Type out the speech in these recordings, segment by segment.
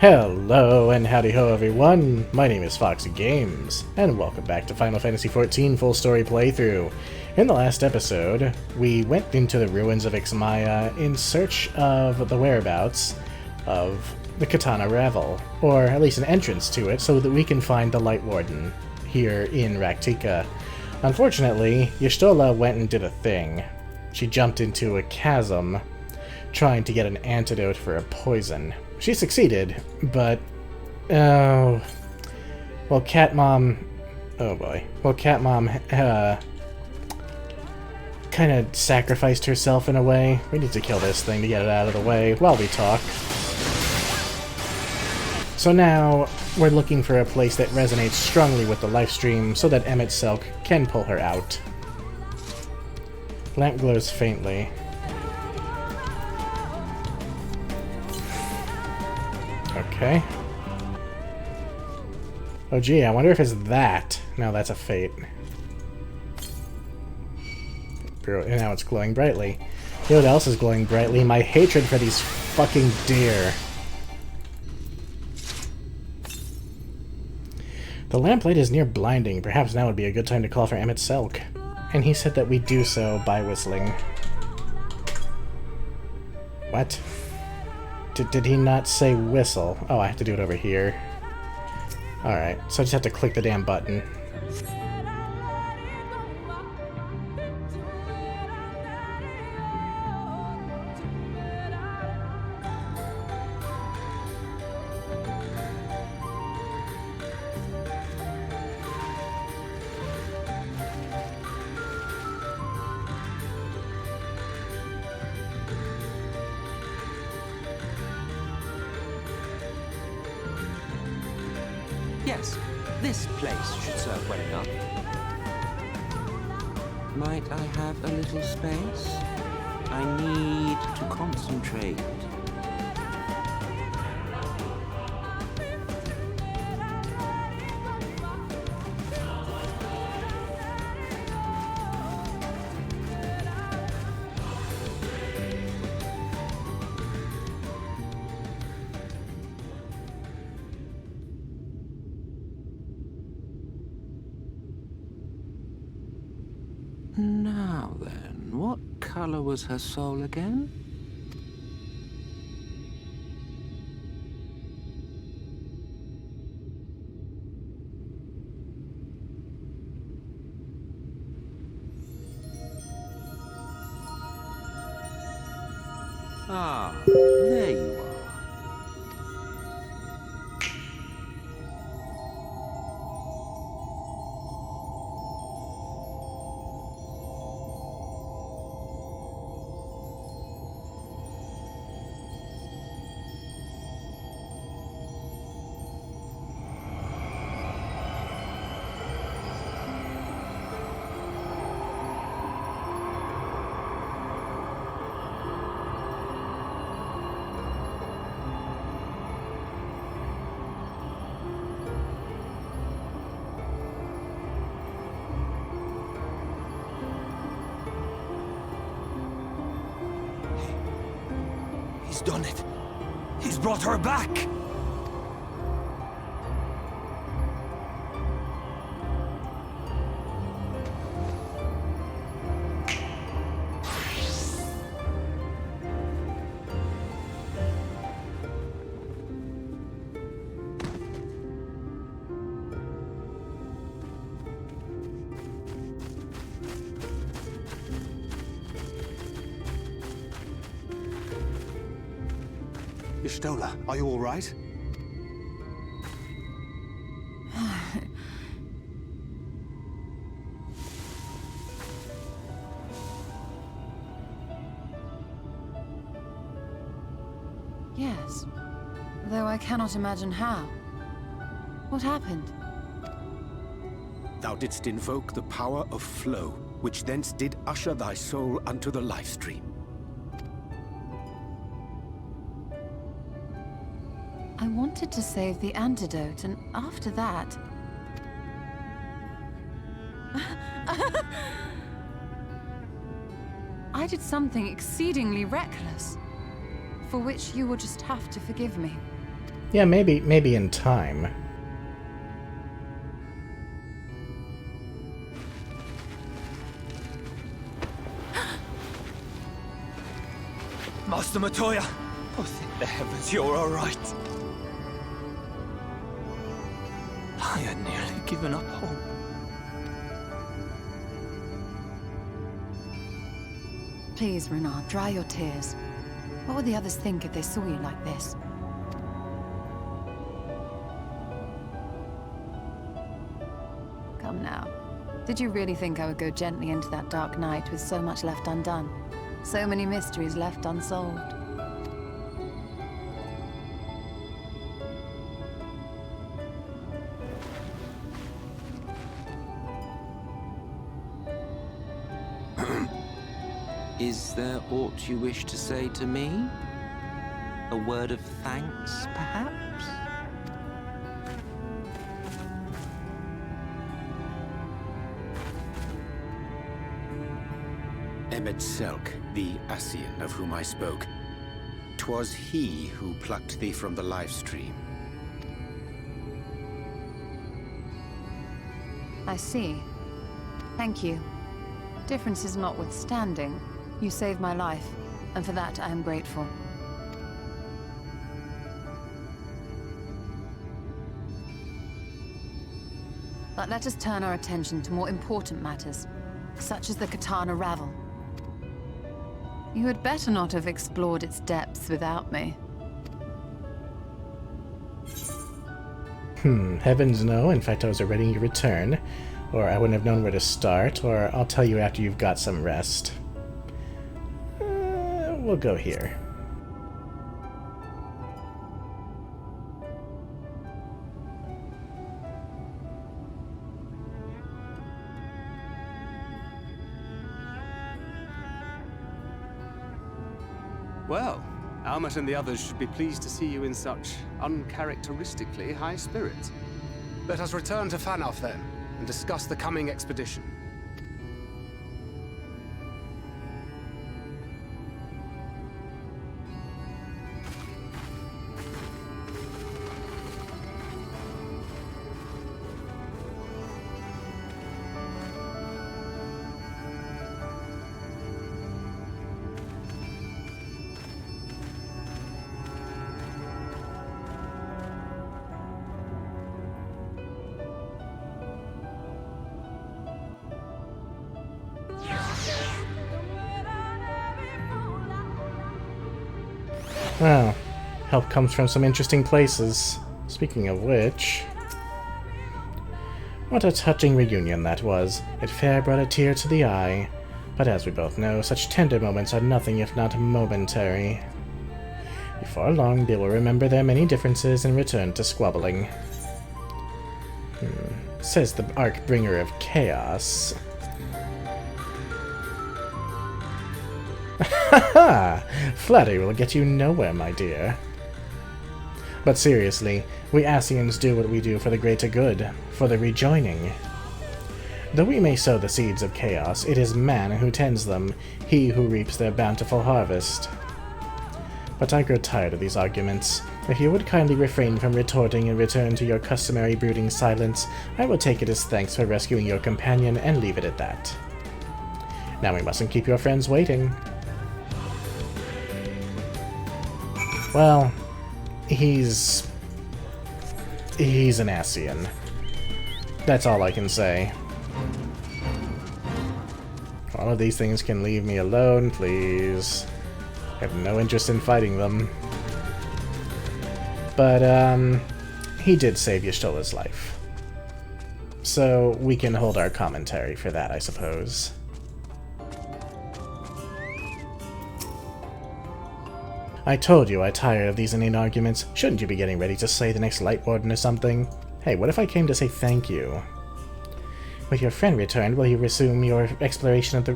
Hello and howdy ho everyone, my name is Foxy Games, and welcome back to Final Fantasy XIV Full Story Playthrough. In the last episode, we went into the ruins of XIV in search of the whereabouts of the Qitana Ravel, or at least an entrance to it, so that we can find the Lightwarden here in Raktika. Unfortunately, Y'shtola went and did a thing. She jumped into a chasm, trying to get an antidote for a poison. She succeeded, but... well, Cat Mom... Oh boy. Well, Cat Mom, kind of sacrificed herself in a way. We need to kill this thing to get it out of the way while we talk. So now, we're looking for a place that resonates strongly with the lifestream so that Emet-Selch can pull her out. Lamp glows faintly. Okay. Oh gee, I wonder if it's that. No, that's a fate. And now it's glowing brightly. You know what else is glowing brightly? My hatred for these fucking deer. The lamplight is near blinding. Perhaps now would be a good time to call for Emet-Selch. And he said that we do so by whistling. What? Did he not say whistle? Oh, I have to do it over here. Alright, so I just have to click the damn button. Yes, this place should serve well enough. Might I have a little space? I need to concentrate. Now then, what color was her soul again? Ah, there you are. He's done it. He's brought her back. Y'shtola, are you all right? Yes, though I cannot imagine how. What happened? Thou didst invoke the power of flow, which thence did usher thy soul unto the lifestream. I wanted to save the antidote, and after that... I did something exceedingly reckless, for which you will just have to forgive me. Yeah, maybe in time. Master Matoya! Oh, thank the heavens you're all right. I had nearly given up hope. Please, Renard, dry your tears. What would the others think if they saw you like this? Come now. Did you really think I would go gently into that dark night with so much left undone? So many mysteries left unsolved? Is there aught you wish to say to me? A word of thanks, perhaps? Emmet Selk, the Ascian of whom I spoke. 'Twas he who plucked thee from the live stream. I see. Thank you. Differences notwithstanding, you saved my life, and for that I am grateful. But let us turn our attention to more important matters, such as the Qitana Ravel. You had better not have explored its depths without me. Heavens no. In fact, I was awaiting your return. Or I wouldn't have known where to start, or I'll tell you after you've got some rest. We'll go here. Well, Almet and the others should be pleased to see you in such uncharacteristically high spirits. Let us return to Fanow then, and discuss the coming expedition. Well, help comes from some interesting places. Speaking of which... What a touching reunion that was. It fair brought a tear to the eye. But as we both know, such tender moments are nothing if not momentary. Before long, they will remember their many differences and return to squabbling. Says the Archbringer of Chaos. Ha! Flattery will get you nowhere, my dear. But seriously, we Ascians do what we do for the greater good, for the rejoining. Though we may sow the seeds of chaos, it is man who tends them, he who reaps their bountiful harvest. But I grow tired of these arguments. If you would kindly refrain from retorting and return to your customary brooding silence, I will take it as thanks for rescuing your companion and leave it at that. Now we mustn't keep your friends waiting. Well, he's an Ascian. That's all I can say. All of these things can leave me alone, please. I have no interest in fighting them. But, he did save Y'shtola's life. So we can hold our commentary for that, I suppose. I told you I tire of these inane arguments. Shouldn't you be getting ready to slay the next Lightwarden or something? Hey, what if I came to say thank you? With your friend returned, will you resume your exploration of the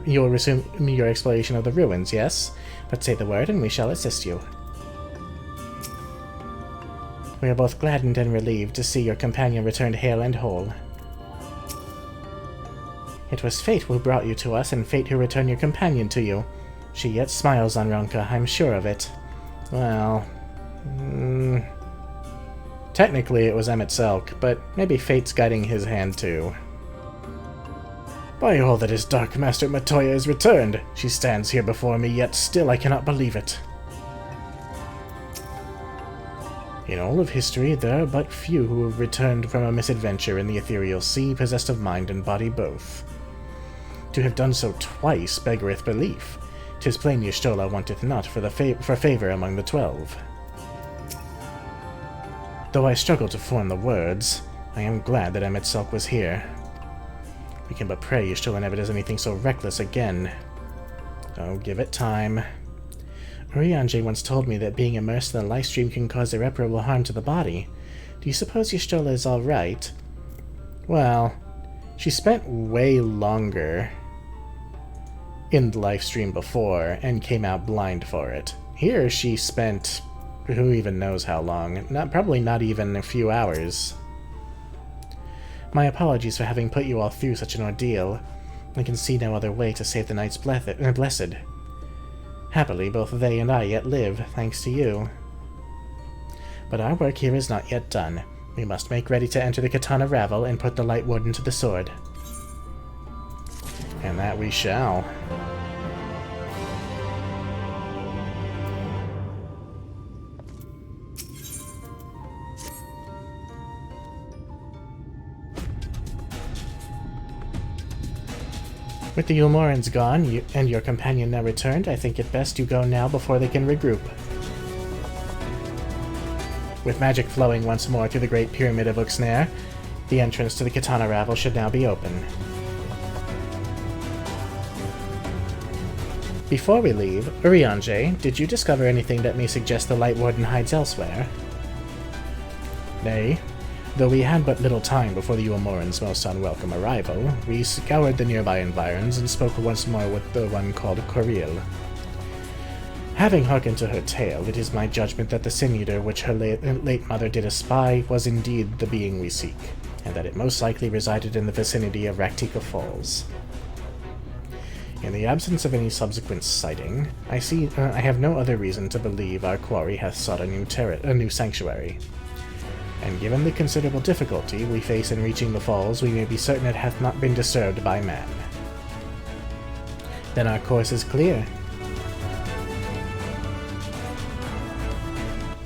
ruins, yes? But say the word and we shall assist you. We are both gladdened and relieved to see your companion returned hale and whole. It was fate who brought you to us, and fate who returned your companion to you. She yet smiles on Ronka, I'm sure of it. Well... Technically it was Emmett Selk, but maybe fate's guiding his hand too. By all that is dark, Master Matoya is returned! She stands here before me, yet still I cannot believe it. In all of history, there are but few who have returned from a misadventure in the ethereal sea, possessed of mind and body both. To have done so twice beggareth belief. 'Tis plain Y'shtola wanteth not for favour among the 12. Though I struggle to form the words, I am glad that Emmett Selk was here. We can but pray Y'shtola never does anything so reckless again. Oh, give it time. Urianger once told me that being immersed in the life stream can cause irreparable harm to the body. Do you suppose Y'shtola is alright? Well, she spent way longer in the life stream before and came out blind for it. Here she spent who even knows how long. Probably not even a few hours. My apologies for having put you all through such an ordeal. I can see no other way to save the Knights Blessed. Happily, both they and I yet live, thanks to you. But our work here is not yet done. We must make ready to enter the Qitana Ravel and put the Lightwarden to the sword. And that we shall. With the Ulmorans gone, and your companion now returned, I think it best you go now before they can regroup. With magic flowing once more through the Great Pyramid of Uxner, the entrance to the Qitana Ravel should now be open. Before we leave, Urianger, did you discover anything that may suggest the Lightwarden hides elsewhere? Nay. Though we had but little time before the Ulmorans' most unwelcome arrival, we scoured the nearby environs and spoke once more with the one called Coriel. Having hearkened to her tale, it is my judgment that the sin-eater which her late mother did espy was indeed the being we seek, and that it most likely resided in the vicinity of Raktika Falls. In the absence of any subsequent sighting, I have no other reason to believe our quarry hath sought a new sanctuary. And given the considerable difficulty we face in reaching the falls, we may be certain it hath not been disturbed by man. Then our course is clear.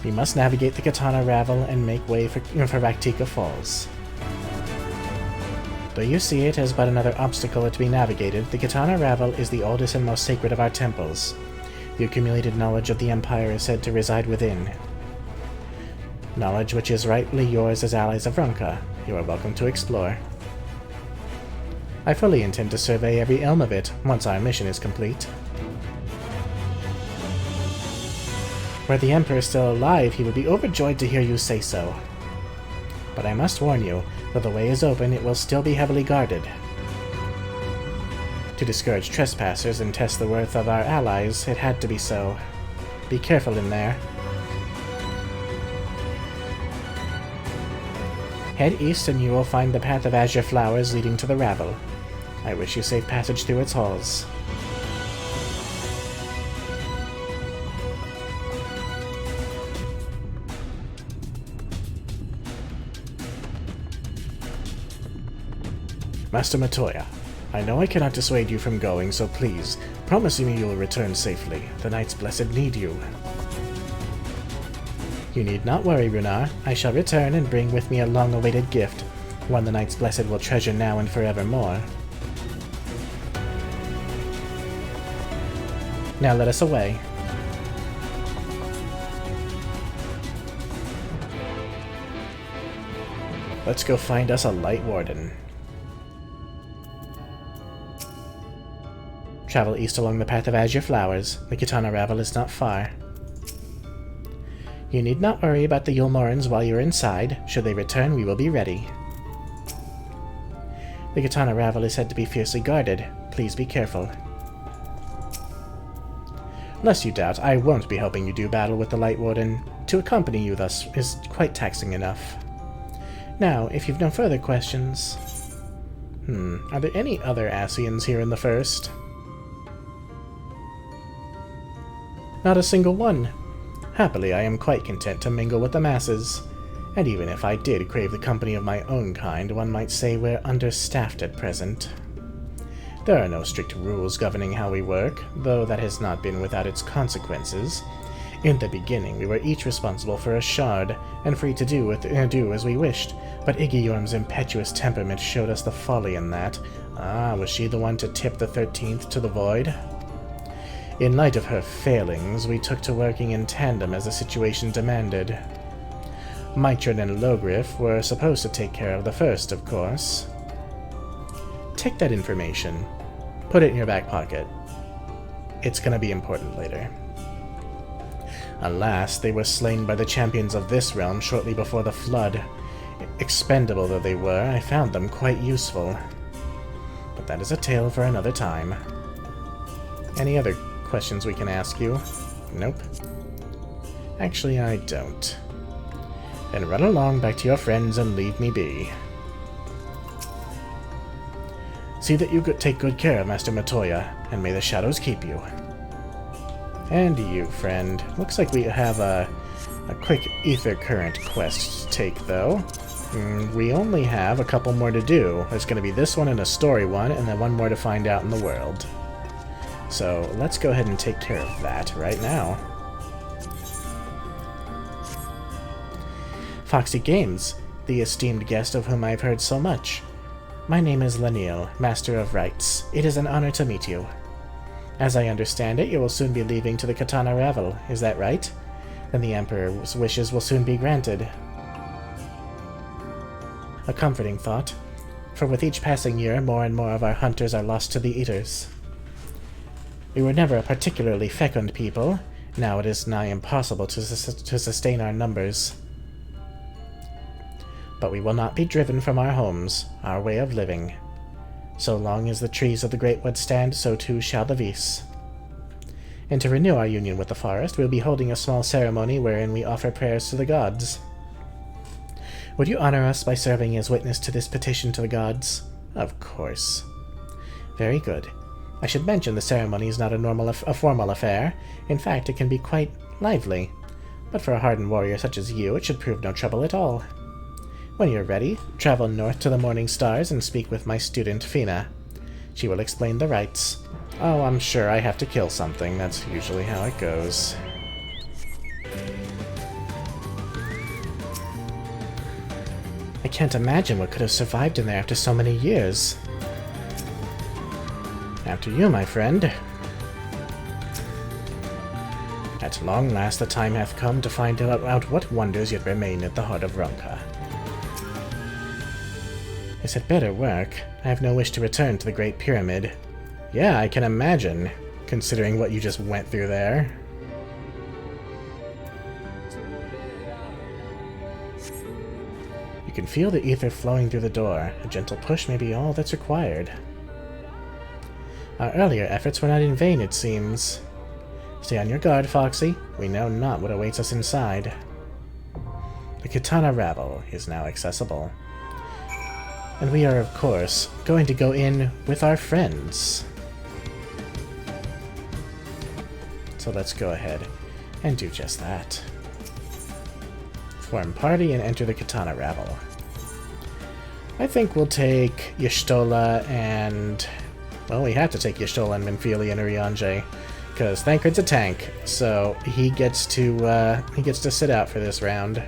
We must navigate the Qitana Ravel and make way for Raktika Falls. Though you see it as but another obstacle to be navigated, the Qitana Ravel is the oldest and most sacred of our temples. The accumulated knowledge of the Empire is said to reside within. Knowledge which is rightly yours as allies of Runka. You are welcome to explore. I fully intend to survey every elm of it, once our mission is complete. Were the Emperor still alive, he would be overjoyed to hear you say so. But I must warn you, though the way is open, it will still be heavily guarded. To discourage trespassers and test the worth of our allies, it had to be so. Be careful in there. Head east and you will find the path of azure flowers leading to the Ravel. I wish you safe passage through its halls. Master Matoya, I know I cannot dissuade you from going, so please, promise me you will return safely. The Knights Blessed need you. You need not worry, Runar. I shall return and bring with me a long-awaited gift, one the Knights Blessed will treasure now and forevermore. Now let us away. Let's go find us a Lightwarden. Travel east along the path of azure flowers. The Qitana Ravel is not far. You need not worry about the Ulmorans while you're inside. Should they return, we will be ready. The Qitana Ravel is said to be fiercely guarded. Please be careful. Lest you doubt, I won't be helping you do battle with the Lightwarden. To accompany you thus is quite taxing enough. Now, if you've no further questions... are there any other Asians here in the First? Not a single one. Happily, I am quite content to mingle with the masses. And even if I did crave the company of my own kind, one might say we're understaffed at present. There are no strict rules governing how we work, though that has not been without its consequences. In the beginning, we were each responsible for a shard, and free to do as we wished, but Iggiorm's impetuous temperament showed us the folly in that. Ah, was she the one to tip the 13th to the void? In light of her failings, we took to working in tandem as the situation demanded. Mitron and Logriff were supposed to take care of the first, of course. Take that information. Put it in your back pocket. It's gonna be important later. Alas, they were slain by the champions of this realm shortly before the flood. Expendable though they were, I found them quite useful. But that is a tale for another time. Any other questions we can ask you? Nope. Actually, I don't. Then run along back to your friends and leave me be. See that you take good care of Master Matoya, and may the shadows keep you. And you, friend. Looks like we have a quick ether current quest to take, though. We only have a couple more to do. There's going to be this one and a story one, and then one more to find out in the world. So let's go ahead and take care of that right now. Foxy Games, the esteemed guest of whom I've heard so much. My name is Lenil, Master of Rites. It is an honor to meet you. As I understand it, you will soon be leaving to the Qitana Ravel, is that right? Then the Emperor's wishes will soon be granted. A comforting thought, for with each passing year, more and more of our hunters are lost to the Eaters. We were never a particularly fecund people. Now it is nigh impossible to sustain our numbers. But we will not be driven from our homes, our way of living. So long as the trees of the Great Wood stand, so too shall the Vis. And to renew our union with the forest, we'll be holding a small ceremony wherein we offer prayers to the gods. Would you honor us by serving as witness to this petition to the gods? Of course. Very good. I should mention the ceremony is not a formal affair. In fact, it can be quite lively. But for a hardened warrior such as you, it should prove no trouble at all. When you're ready, travel north to the Morning Stars and speak with my student, Fina. She will explain the rites. Oh, I'm sure I have to kill something. That's usually how it goes. I can't imagine what could have survived in there after so many years. After you, my friend. At long last the time hath come to find out what wonders yet remain at the heart of Ronka. This had better work. I have no wish to return to the Great Pyramid. Yeah, I can imagine, considering what you just went through there. You can feel the ether flowing through the door. A gentle push may be all that's required. Our earlier efforts were not in vain, it seems. Stay on your guard, Foxy. We know not what awaits us inside. The Qitana Ravel is now accessible. And we are, of course, going to go in with our friends. So let's go ahead and do just that. Form party and enter the Qitana Ravel. I think we'll take Y'shtola and... well, we have to take Y'shtola and Minfili and Urianger, because Thancred's a tank, so he gets to sit out for this round.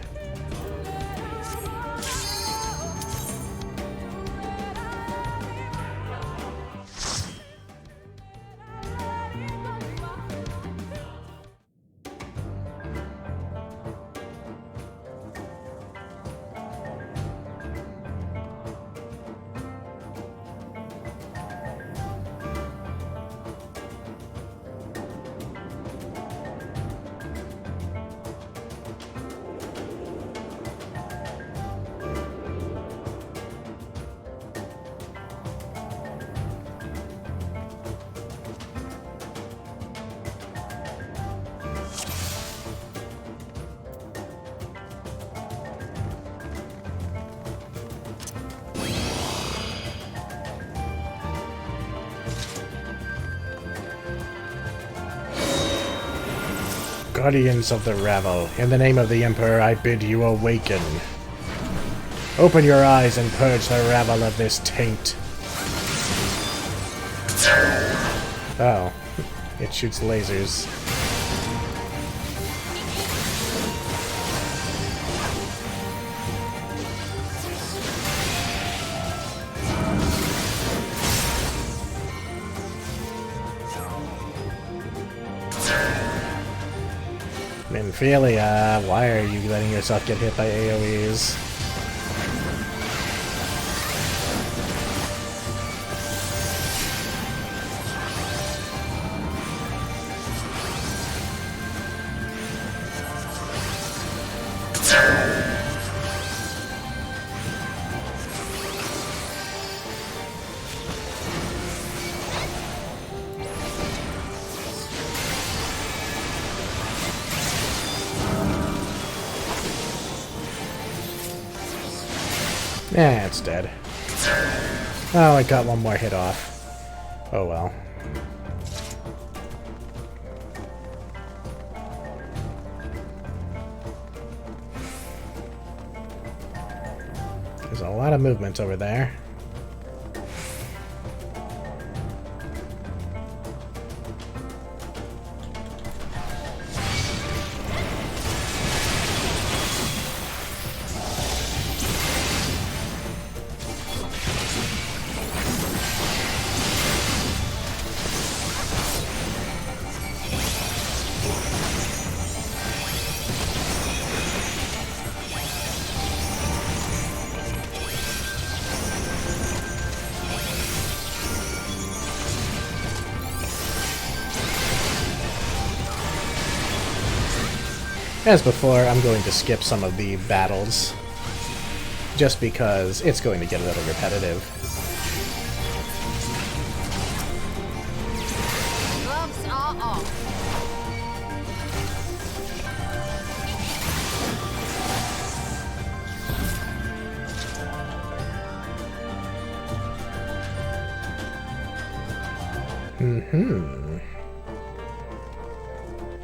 Guardians of the Ravel, in the name of the Emperor, I bid you awaken. Open your eyes and purge the Ravel of this taint. Oh, it shoots lasers. Minfilia, why are you letting yourself get hit by AoEs? Yeah, it's dead. Oh, I got one more hit off. Oh well. There's a lot of movement over there. As before, I'm going to skip some of the battles, just because it's going to get a little repetitive. Gloves are off.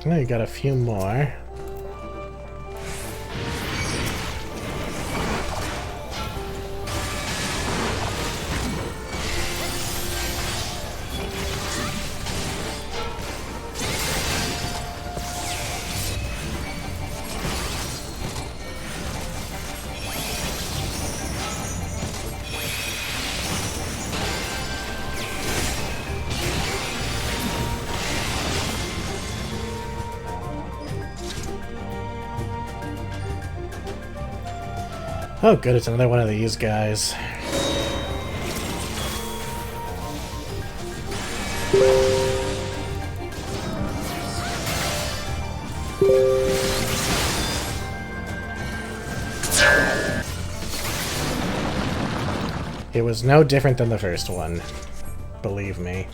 Well, you got a few more. Oh good, it's another one of these guys. It was no different than the first one, believe me.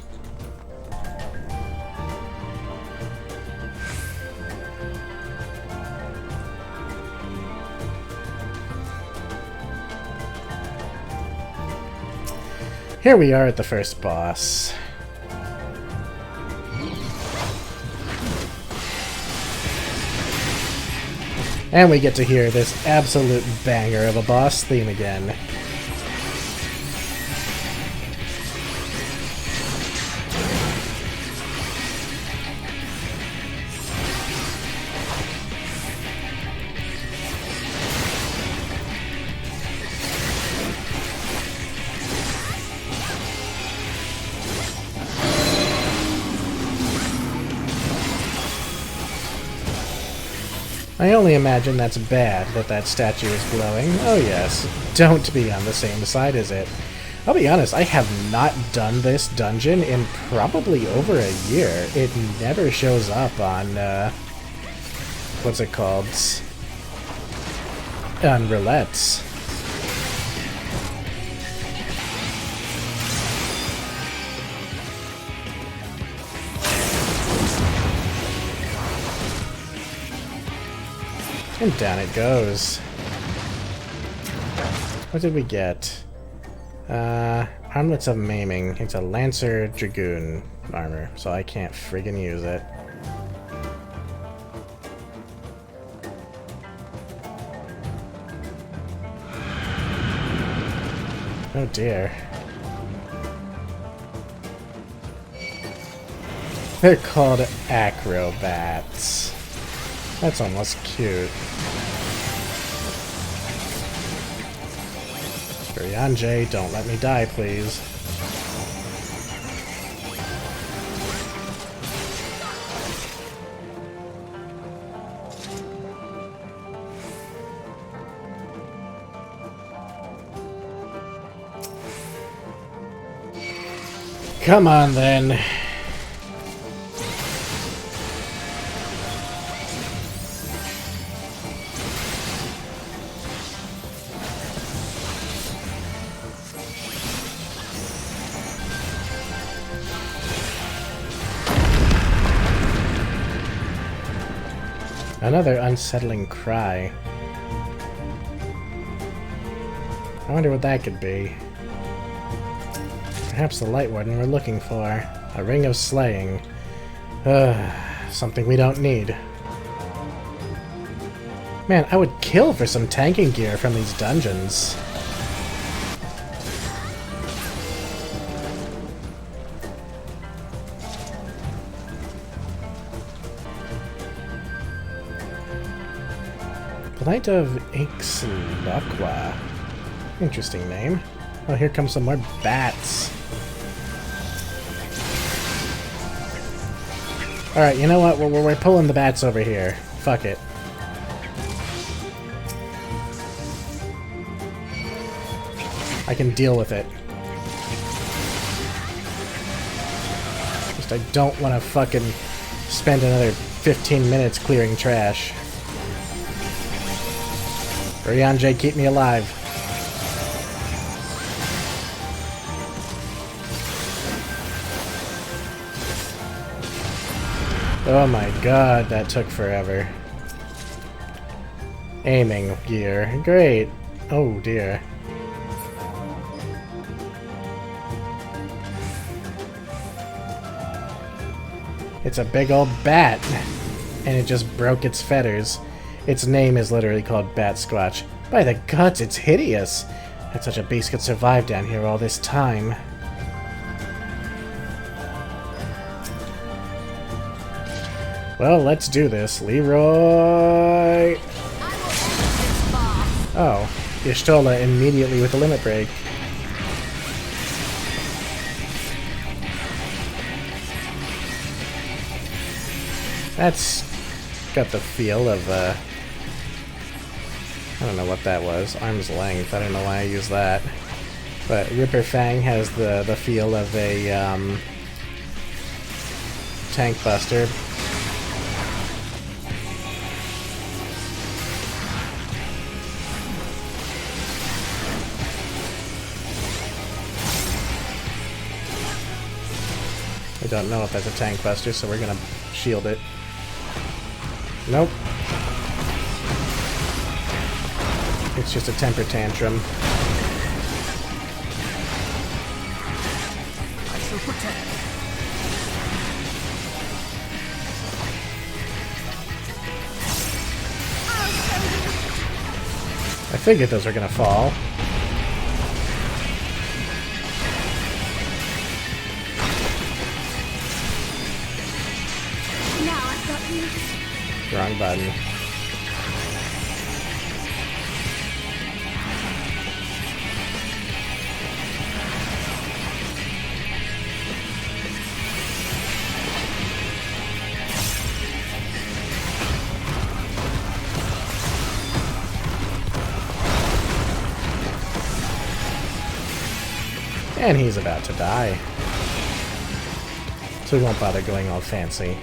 Here we are at the first boss. And we get to hear this absolute banger of a boss theme again. I only imagine that's bad that that statue is glowing. Oh yes, don't be on the same side as it. I'll be honest, I have not done this dungeon in probably over a year. It never shows up on, what's it called? On roulettes. And down it goes. What did we get? Armlets of Maiming. It's a Lancer Dragoon armor, so I can't friggin' use it. Oh dear. They're called acrobats. That's almost cute. Urianger, don't let me die, please. Come on, then. Another unsettling cry. I wonder what that could be. Perhaps the Lightwarden we're looking for. A ring of slaying. Something we don't need. Man, I would kill for some tanking gear from these dungeons. Light of XIV. Interesting name. Oh, here comes some more bats. Alright, you know what? We're pulling the bats over here. Fuck it. I can deal with it. Just I don't want to fucking spend another 15 minutes clearing trash. Urianger, keep me alive. Oh my god, that took forever. Aiming gear. Great. Oh dear. It's a big old bat. And it just broke its feathers. Its name is literally called Bat Squatch. By the gods, it's hideous. That such a beast could survive down here all this time. Well, let's do this. Leroy! Oh, Y'shtola immediately with a limit break. That's got the feel of, I don't know what that was. Arm's length. I don't know why I use that. But Ripper Fang has the feel of a, tank buster. I don't know if that's a tank buster, so we're gonna shield it. Nope. It's just a temper tantrum. I shall protect. I figured those were gonna fall. Wrong button. And he's about to die. So we won't bother going all fancy.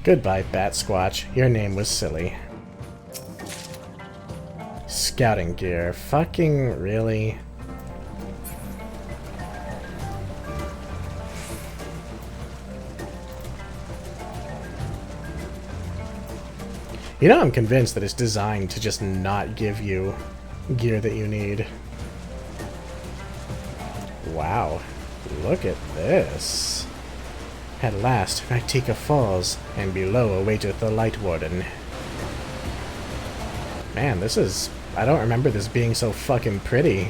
Goodbye, Bat Squatch. Your name was silly. Scouting gear. Fucking really? You know, I'm convinced that it's designed to just not give you gear that you need. Wow. Look at this. At last, Raitika falls, and below awaiteth the Lightwarden. Man, this is... I don't remember this being so fucking pretty.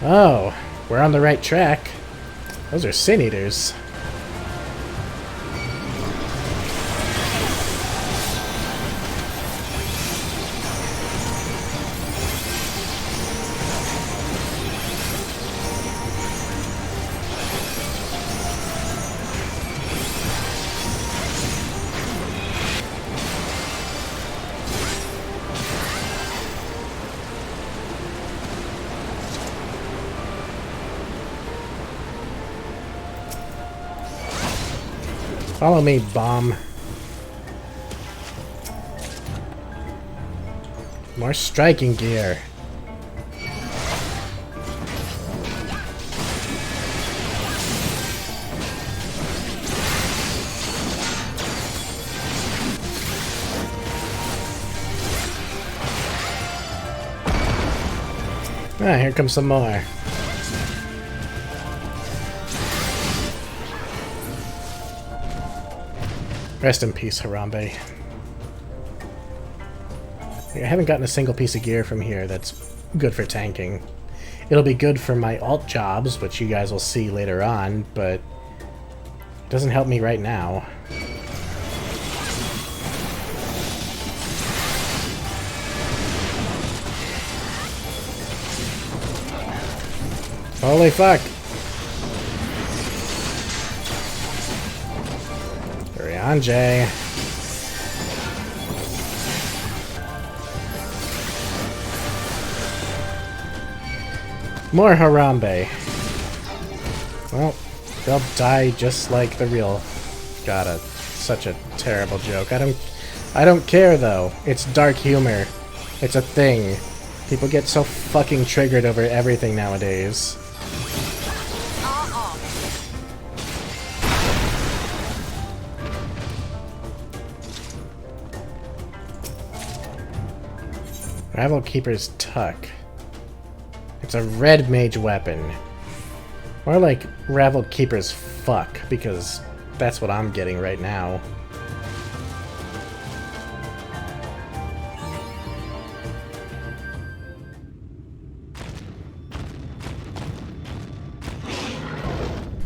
Oh, we're on the right track. Those are sin eaters. Follow me, bomb. More striking gear. Ah, here comes some more. Rest in peace, Harambe. I haven't gotten a single piece of gear from here that's good for tanking. It'll be good for my alt jobs, which you guys will see later on, but it doesn't help me right now. Holy fuck! Hurry on, Jay. More Harambe. Well, they'll die just like the real. God, such a terrible joke. I don't care though. It's dark humor. It's a thing. People get so fucking triggered over everything nowadays. Ravel Keeper's Tuck. It's a red mage weapon. More like Ravel Keeper's Fuck, because that's what I'm getting right now.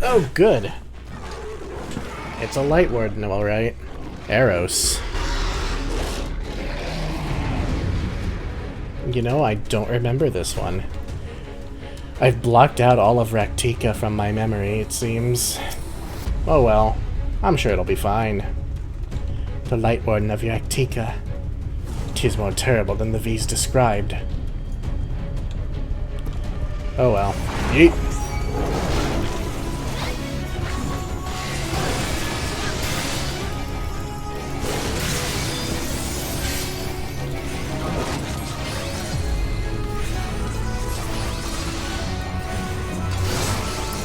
Oh, good. It's a Lightwarden, alright. Eros. You know, I don't remember this one. I've blocked out all of Raktika from my memory, it seems. Oh well. I'm sure it'll be fine. The Lightwarden of Raktika. 'Tis more terrible than the V's described. Oh well. Yeet.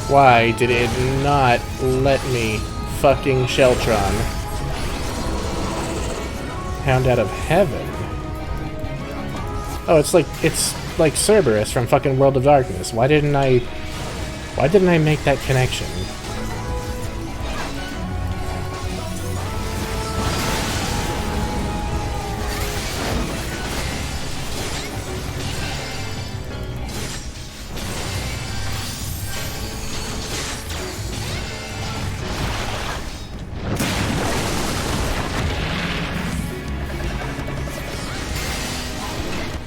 Why did it not let me fucking Sheltron? Hound out of heaven. Oh, it's like Cerberus from fucking World of Darkness. Why didn't I make that connection?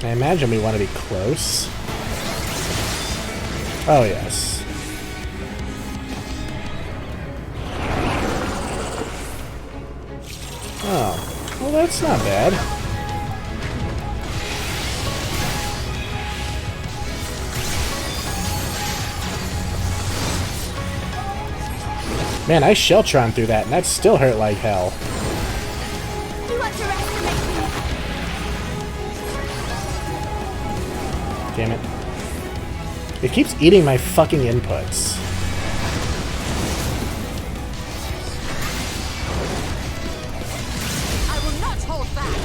I imagine we want to be close. Oh, yes. Oh, well, that's not bad. Man, I Sheltron through that, and that still hurt like hell. Damn it. It keeps eating my fucking inputs. I will not hold back.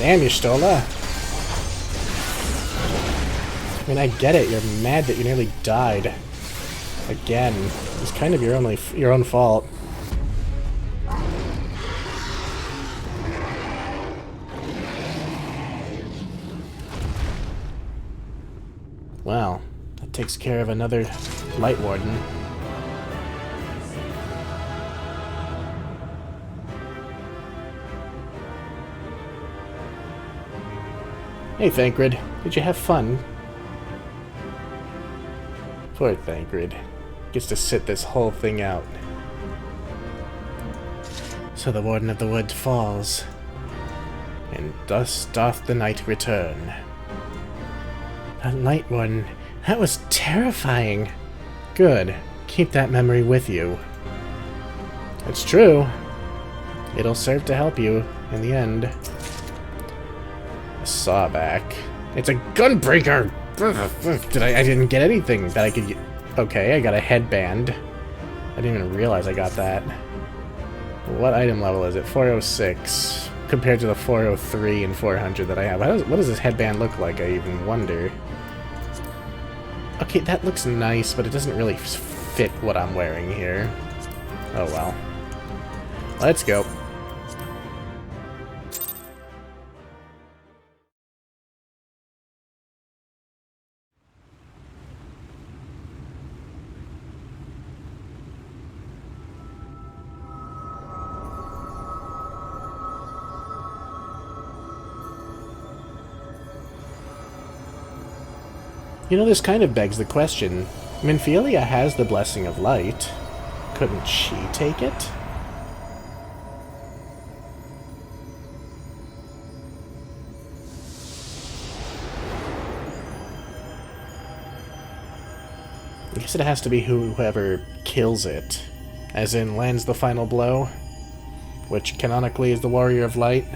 Damn you, Stola. I mean, I get it. You're mad that you nearly died. Again. It's kind of your own fault. Wow. That takes care of another Lightwarden. Hey, Thancred. Did you have fun? Poor Thancred. Gets to sit this whole thing out. So the Warden of the Wood falls. And thus doth the night return. That Lightwarden, that was terrifying. Good. Keep that memory with you. It's true. It'll serve to help you in the end. A sawback. It's a gunbreaker! I didn't get anything that I could get. Okay, I got a headband. I didn't even realize I got that. What item level is it? 406. Compared to the 403 and 400 that I have. What does this headband look like? I even wonder. Okay, that looks nice, but it doesn't really fit what I'm wearing here. Oh well. Let's go. You know, this kind of begs the question. Minfilia has the Blessing of Light. Couldn't she take it? I guess it has to be whoever kills it. As in, lands the final blow. Which canonically is the Warrior of Light.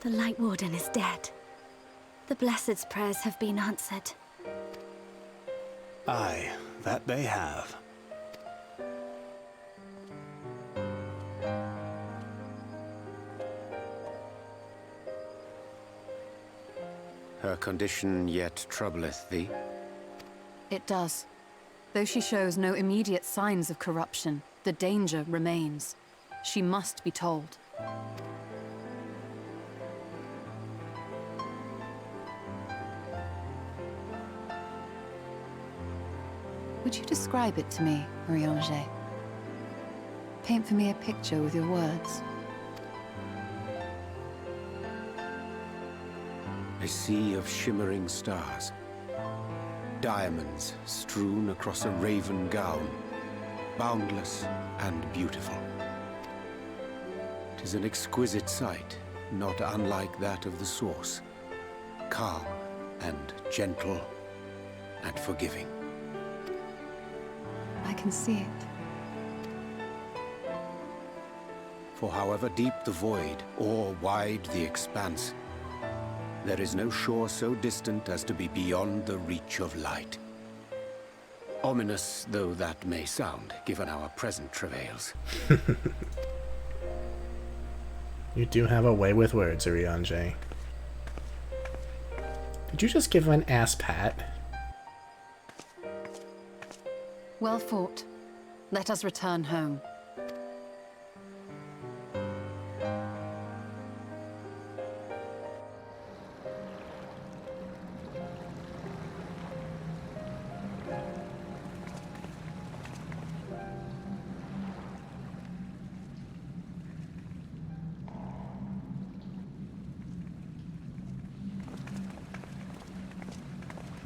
The Lightwarden is dead. The Blessed's prayers have been answered. Aye, that they have. Her condition yet troubleth thee? It does. Though she shows no immediate signs of corruption, the danger remains. She must be told. Would you describe it to me, Marie-Ange? Paint for me a picture with your words. A sea of shimmering stars. Diamonds strewn across a raven gown. Boundless and beautiful. 'Tis an exquisite sight, not unlike that of the source. Calm and gentle and forgiving. I can see it. For however deep the void, or wide the expanse, there is no shore so distant as to be beyond the reach of light. Ominous though that may sound, given our present travails. You do have a way with words, Ariange. Did you just give him an ass pat? Well fought. Let us return home.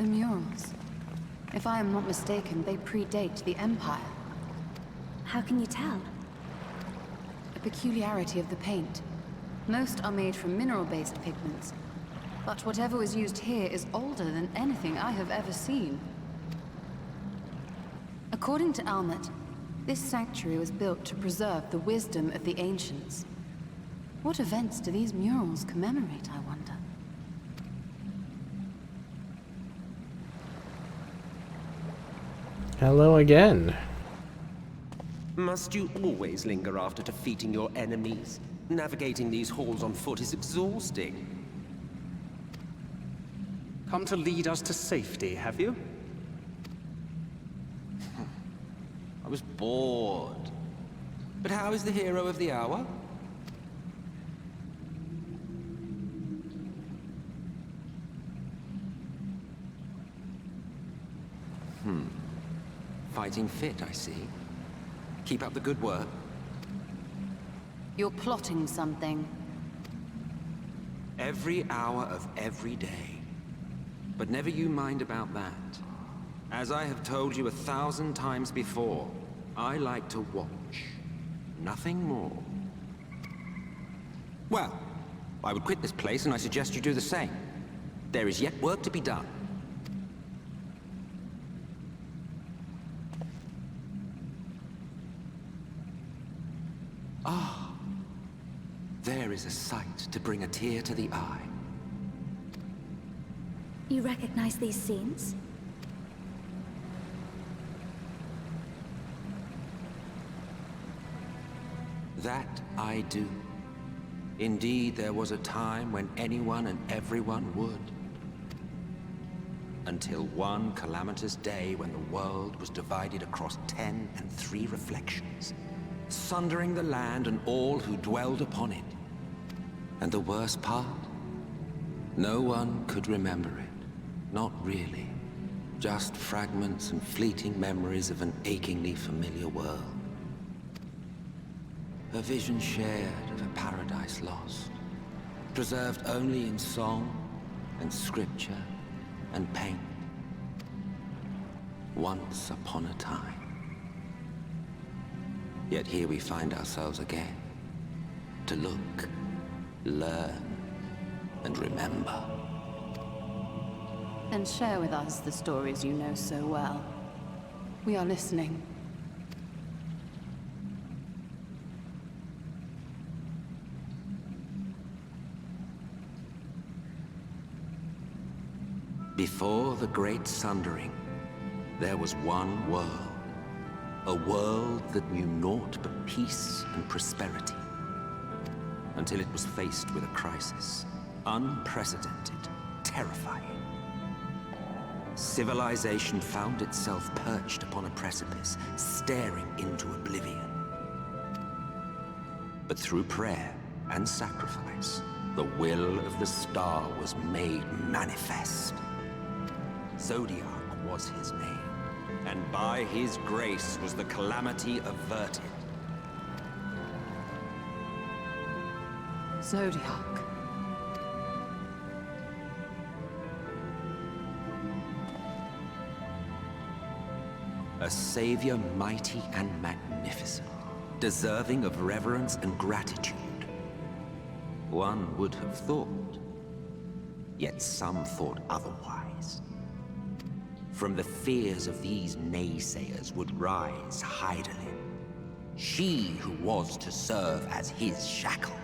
The murals. If I am not mistaken, they predate the Empire. How can you tell? A peculiarity of the paint. Most are made from mineral-based pigments, but whatever was used here is older than anything I have ever seen. According to Almet, this sanctuary was built to preserve the wisdom of the ancients. What events do these murals commemorate, I wonder? Hello again. Must you always linger after defeating your enemies? Navigating these halls on foot is exhausting. Come to lead us to safety, have you? I was bored. But how is the hero of the hour? Fighting fit, I see. Keep up the good work. You're plotting something. Every hour of every day. But never you mind about that. As I have told you 1,000 times before, I like to watch. Nothing more. Well, I would quit this place, and I suggest you do the same. There is yet work to be done. Ah, there is a sight to bring a tear to the eye. You recognize these scenes? That I do. Indeed, there was a time when anyone and everyone would. Until one calamitous day when the world was divided across 10 and 3 reflections, sundering the land and all who dwelled upon it. And the worst part? No one could remember it. Not really. Just fragments and fleeting memories of an achingly familiar world. A vision shared of a paradise lost, preserved only in song and scripture and paint. Once upon a time. Yet here we find ourselves again, to look, learn, and remember. Then share with us the stories you know so well. We are listening. Before the Great Sundering, there was one world. A world that knew naught but peace and prosperity. Until it was faced with a crisis. Unprecedented, terrifying. Civilization found itself perched upon a precipice, staring into oblivion. But through prayer and sacrifice, the will of the star was made manifest. Zodiac was his name, and by his grace was the calamity averted. Zodiac. A savior mighty and magnificent, deserving of reverence and gratitude. One would have thought, yet some thought otherwise. From the fears of these naysayers would rise Hydaelyn, she who was to serve as his shackles,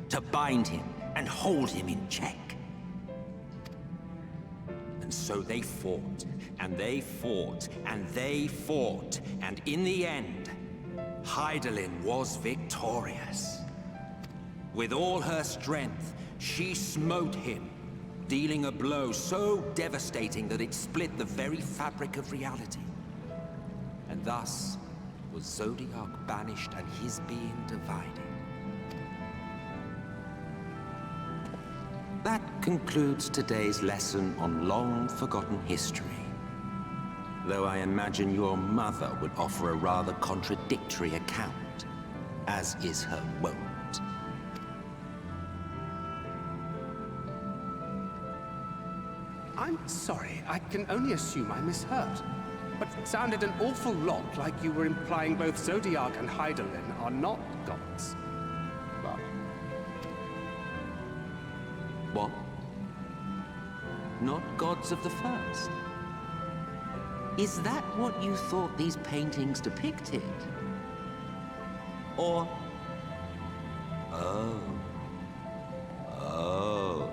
to bind him and hold him in check. And so they fought, and they fought, and they fought, and in the end, Hydaelyn was victorious. With all her strength, she smote him, dealing a blow so devastating that it split the very fabric of reality. And thus was Zodiac banished and his being divided. That concludes today's lesson on long-forgotten history. Though I imagine your mother would offer a rather contradictory account, as is her wont. I'm sorry. I can only assume I misheard. But it sounded an awful lot like you were implying both Zodiac and Hydaelyn are not gods. Well, What? Not gods of the first? Is that what you thought these paintings depicted? Or... Oh. Oh.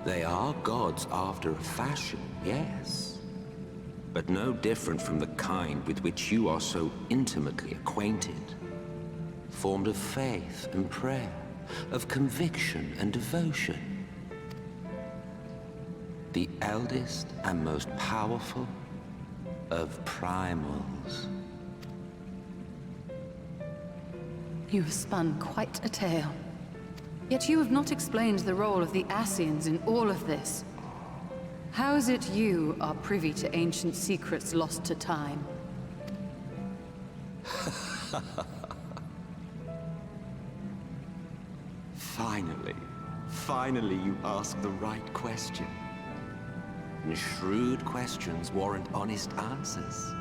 They are gods after a fashion, yes. But no different from the kind with which you are so intimately acquainted. Formed of faith and prayer, of conviction and devotion. The eldest and most powerful of primals. You have spun quite a tale. Yet you have not explained the role of the Ascians in all of this. How is it you are privy to ancient secrets lost to time? Finally you ask the right question. And shrewd questions warrant honest answers.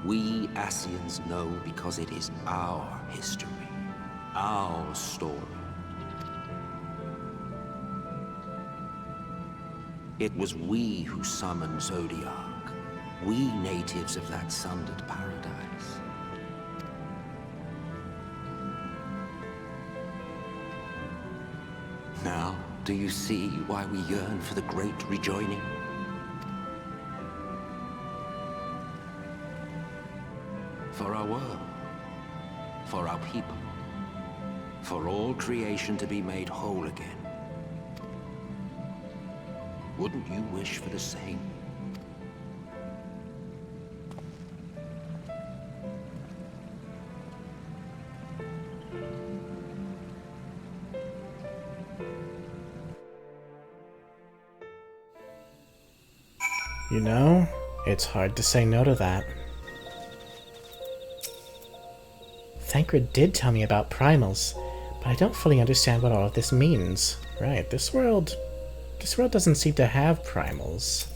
We Ascians know because it is our history, our story. It was we who summoned Zodiac, we natives of that sundered paradise. Now, do you see why we yearn for the great rejoining? For our world, for our people, for all creation to be made whole again. Wouldn't you wish for the same? You know, it's hard to say no to that. Thancred did tell me about primals, but I don't fully understand what all of this means. Right, this world doesn't seem to have primals.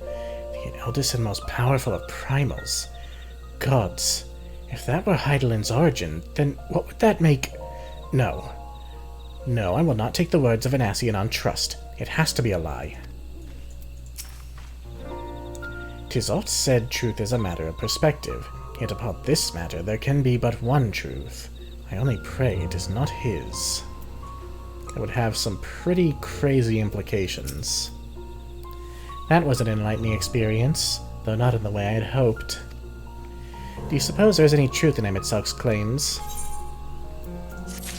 The eldest and most powerful of primals. Gods. If that were Hydaelyn's origin, then what would that make... No. No, I will not take the words of an Ascian on trust. It has to be a lie. 'Tis oft said truth is a matter of perspective, yet upon this matter there can be but one truth. I only pray it is not his. It would have some pretty crazy implications. That was an enlightening experience, though not in the way I had hoped. Do you suppose there is any truth in Emet-Selch's claims?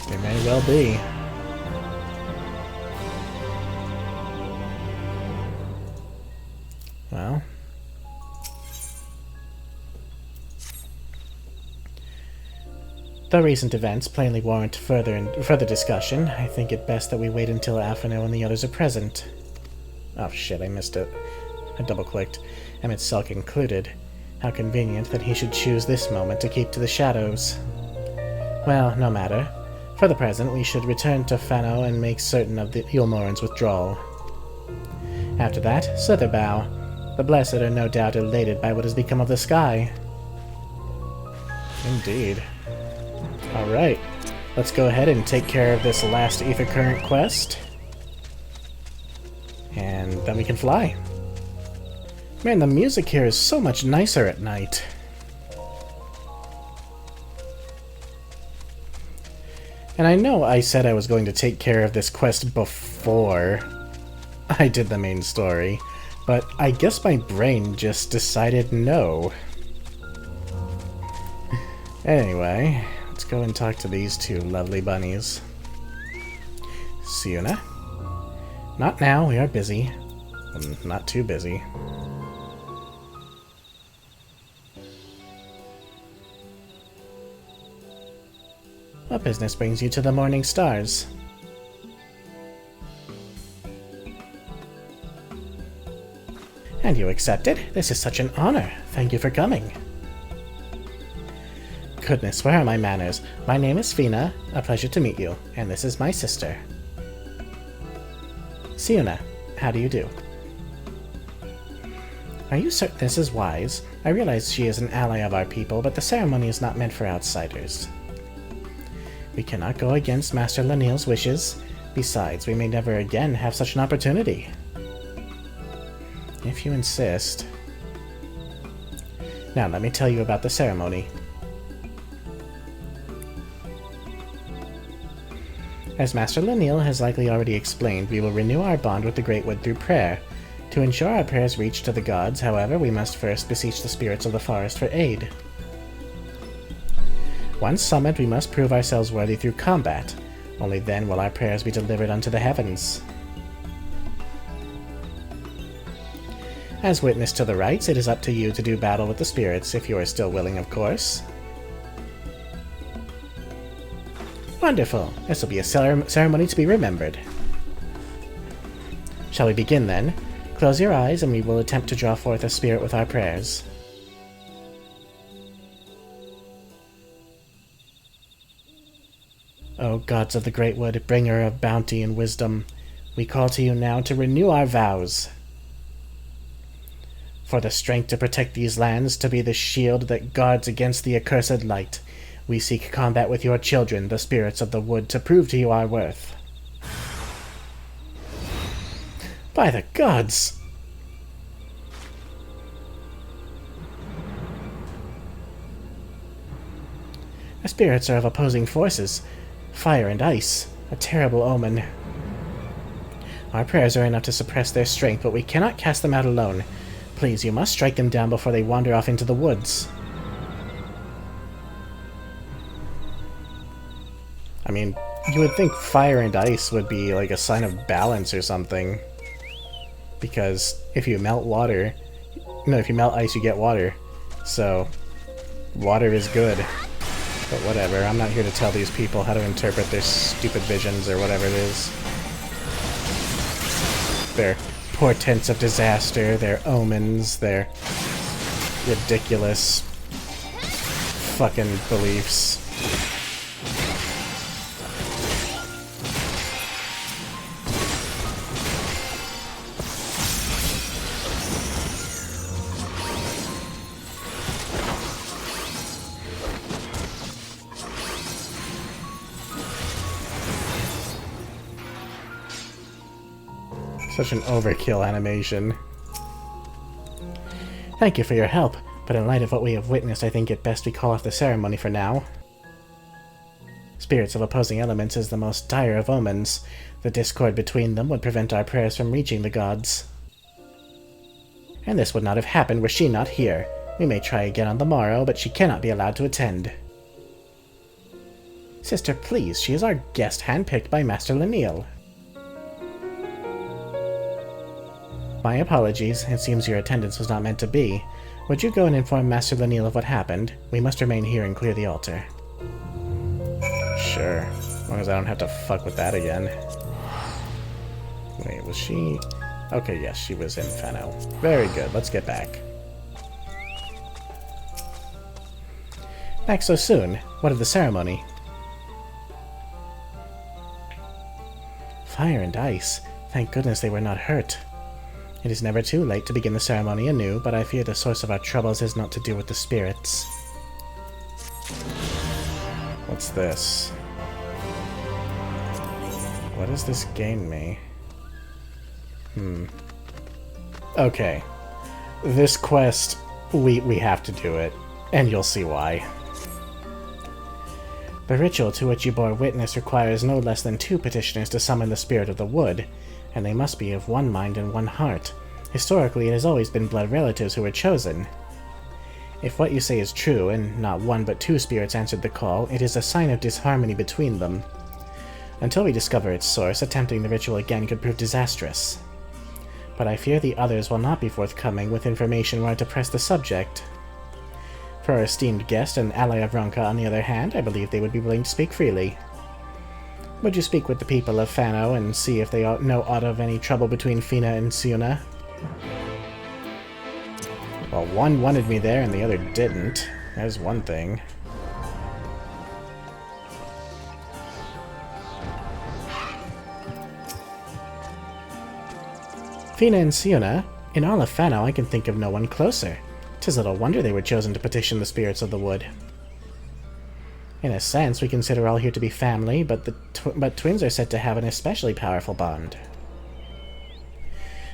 There may well be. Well... Though recent events plainly warrant further discussion, I think it best that we wait until Fanow and the others are present. Oh shit, I missed it. I double-clicked. Emet-Selch included. How convenient that he should choose this moment to keep to the shadows. Well, no matter. For the present, we should return to Fanow and make certain of the Eulmoran's withdrawal. After that, Slitherbow. The Blessed are no doubt elated by what has become of the sky. Indeed. Alright, let's go ahead and take care of this last Ether Current quest. And then we can fly. Man, the music here is so much nicer at night. And I know I said I was going to take care of this quest before I did the main story, but I guess my brain just decided no. Anyway... Let's go and talk to these two lovely bunnies. Siuna? Not now, we are busy. Not too busy. What business brings you to the Morning Stars? And you accepted? This is such an honor. Thank you for coming. goodness, where are my manners? My name is Fina, a pleasure to meet you, and this is my sister. Siuna, how do you do? Are you certain this is wise? I realize she is an ally of our people, but the ceremony is not meant for outsiders. We cannot go against Master Lanil's wishes. Besides, we may never again have such an opportunity. If you insist. Now let me tell you about the ceremony. As Master Lanil has likely already explained, we will renew our bond with the Great Wood through prayer. To ensure our prayers reach to the gods, however, we must first beseech the spirits of the forest for aid. Once summoned, we must prove ourselves worthy through combat. Only then will our prayers be delivered unto the heavens. As witness to the rites, it is up to you to do battle with the spirits, if you are still willing, of course. Wonderful! This will be a ceremony to be remembered. Shall we begin, then? Close your eyes, and we will attempt to draw forth a spirit with our prayers. O gods of the Great Wood, bringer of bounty and wisdom, we call to you now to renew our vows. For the strength to protect these lands, to be the shield that guards against the accursed light, we seek combat with your children, the spirits of the wood, to prove to you our worth. By the gods! The spirits are of opposing forces. Fire and ice. A terrible omen. Our prayers are enough to suppress their strength, but we cannot cast them out alone. Please, you must strike them down before they wander off into the woods. I mean, you would think fire and ice would be like a sign of balance or something. Because if you melt water... No, if you melt ice, you get water. So, water is good. But whatever, I'm not here to tell these people how to interpret their stupid visions or whatever it is. Their portents of disaster, their omens, their ridiculous fucking beliefs. Such an overkill animation. Thank you for your help, but in light of what we have witnessed, I think it best we call off the ceremony for now. Spirits of opposing elements is the most dire of omens. The discord between them would prevent our prayers from reaching the gods. And this would not have happened were she not here. We may try again on the morrow, but she cannot be allowed to attend. Sister, please, she is our guest handpicked by Master Lanil. My apologies, it seems your attendance was not meant to be. Would you go and inform Master Lanil of what happened? We must remain here and clear the altar. Sure, as long as I don't have to fuck with that again. Wait, was she... Okay, yes, she was in Fanow. Very good, let's get back. Back so soon? What of the ceremony? Fire and ice. Thank goodness they were not hurt. It is never too late to begin the ceremony anew, but I fear the source of our troubles is not to do with the spirits. What's this? What does this gain me? Okay. This quest, we have to do it, and you'll see why. The ritual to which you bore witness requires no less than 2 petitioners to summon the spirit of the wood, and they must be of one mind and one heart. Historically, it has always been blood relatives who were chosen. If what you say is true, and not 1 but 2 spirits answered the call, it is a sign of disharmony between them. Until we discover its source, attempting the ritual again could prove disastrous. But I fear the others will not be forthcoming with information where to press the subject. For our esteemed guest and ally of Ronka, on the other hand, I believe they would be willing to speak freely. Would you speak with the people of Fanow and see if they know aught of any trouble between Fina and Siuna? Well, one wanted me there and the other didn't. There's one thing. Fina and Siona, in all of Fanow I can think of no one closer. 'Tis little wonder they were chosen to petition the spirits of the wood. In a sense, we consider all here to be family, but twins are said to have an especially powerful bond.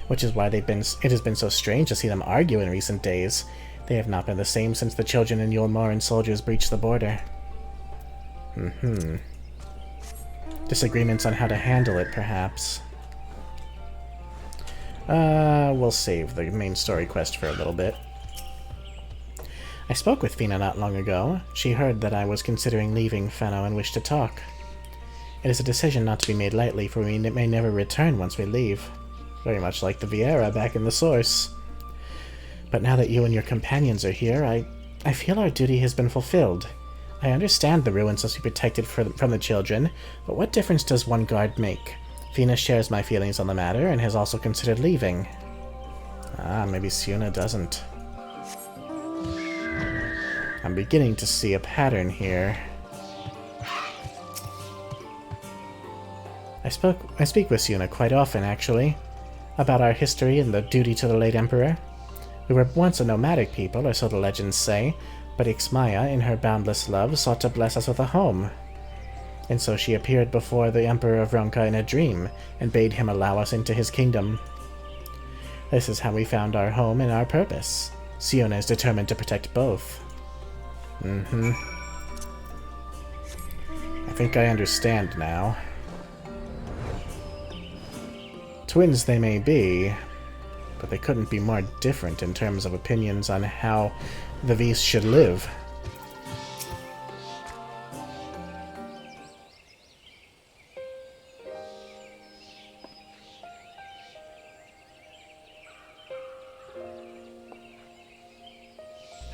Which is why it has been so strange to see them argue in recent days. They have not been the same since the children and Yulmoran soldiers breached the border. Disagreements on how to handle it, perhaps. We'll save the main story quest for a little bit. I spoke with Fina not long ago. She heard that I was considering leaving Fanow and wished to talk. It is a decision not to be made lightly, for we may never return once we leave. Very much like the Viera back in the source. But now that you and your companions are here, I feel our duty has been fulfilled. I understand the ruins must be protected from the children, but what difference does one guard make? Fina shares my feelings on the matter and has also considered leaving. Maybe Siona doesn't. I'm beginning to see a pattern here. I speak with Siona quite often, actually, about our history and the duty to the late Emperor. We were once a nomadic people, or so the legends say, but Ixmaya, in her boundless love, sought to bless us with a home. And so she appeared before the Emperor of Ronka in a dream, and bade him allow us into his kingdom. This is how we found our home and our purpose. Siona is determined to protect both. I think I understand now. Twins they may be, but they couldn't be more different in terms of opinions on how the V's should live.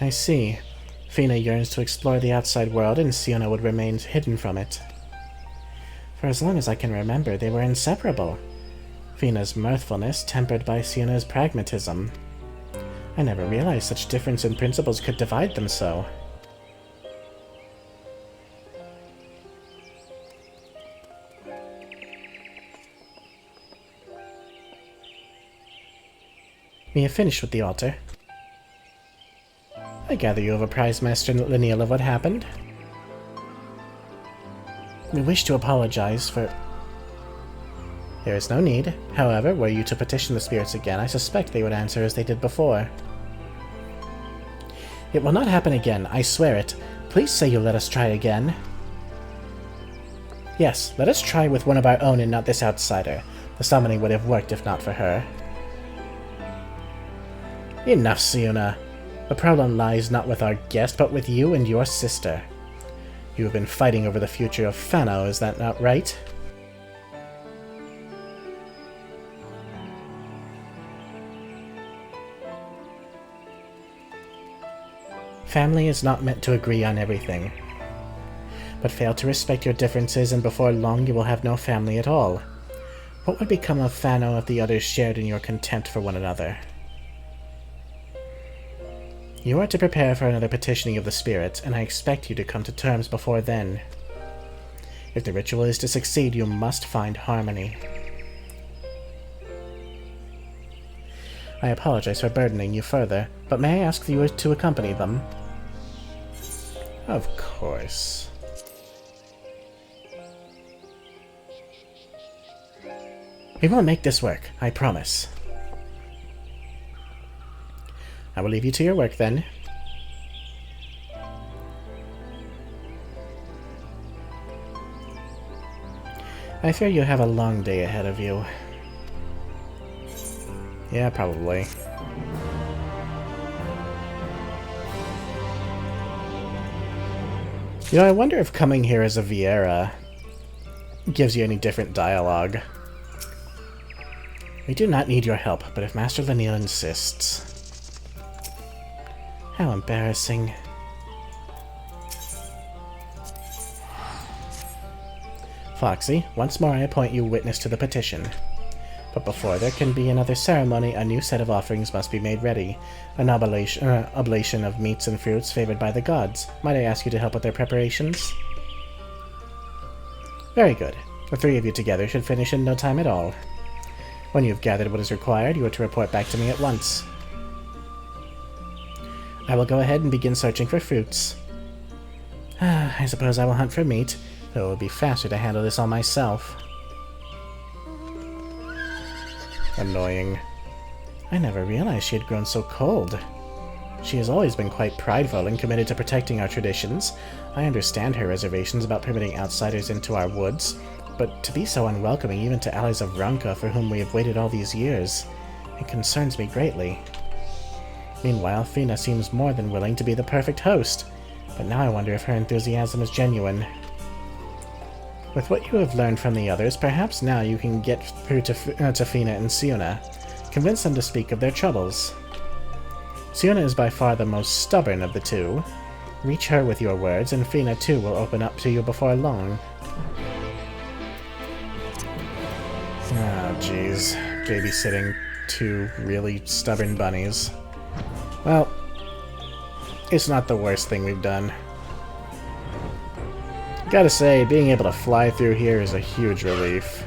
I see. Fina yearns to explore the outside world, and Siona would remain hidden from it. For as long as I can remember, they were inseparable. Fina's mirthfulness tempered by Siona's pragmatism. I never realized such difference in principles could divide them so. We have finished with the altar. I gather you have apprised Master Lineal of what happened. We wish to apologize for... There is no need. However, were you to petition the spirits again, I suspect they would answer as they did before. It will not happen again, I swear it. Please say you'll let us try again. Yes, let us try with one of our own and not this outsider. The summoning would have worked if not for her. Enough, Siona. The problem lies not with our guest, but with you and your sister. You have been fighting over the future of Fanow, is that not right? Family is not meant to agree on everything. But fail to respect your differences, and before long you will have no family at all. What would become of Fanow if the others shared in your contempt for one another? You are to prepare for another petitioning of the spirits, and I expect you to come to terms before then. If the ritual is to succeed, you must find harmony. I apologize for burdening you further, but may I ask you to accompany them? Of course. We will make this work, I promise. I will leave you to your work then. I fear you have a long day ahead of you. Yeah, probably. You know, I wonder if coming here as a Viera gives you any different dialogue. We do not need your help, but if Master Lineal insists... How embarrassing. Foxy, once more I appoint you witness to the petition. But before there can be another ceremony, a new set of offerings must be made ready. An oblation of meats and fruits favored by the gods. Might I ask you to help with their preparations? Very good. The three of you together should finish in no time at all. When you have gathered what is required, you are to report back to me at once. I will go ahead and begin searching for fruits. I suppose I will hunt for meat, though it would be faster to handle this all myself. Annoying. I never realized she had grown so cold. She has always been quite prideful and committed to protecting our traditions. I understand her reservations about permitting outsiders into our woods, but to be so unwelcoming even to allies of Ranka for whom we have waited all these years, it concerns me greatly. Meanwhile, Fina seems more than willing to be the perfect host, but now I wonder if her enthusiasm is genuine. With what you have learned from the others, perhaps now you can get through to Fina and Siona. Convince them to speak of their troubles. Siona is by far the most stubborn of the two. Reach her with your words, and Fina too will open up to you before long. Oh, jeez. Babysitting two really stubborn bunnies. Well, it's not the worst thing we've done. Gotta say, being able to fly through here is a huge relief.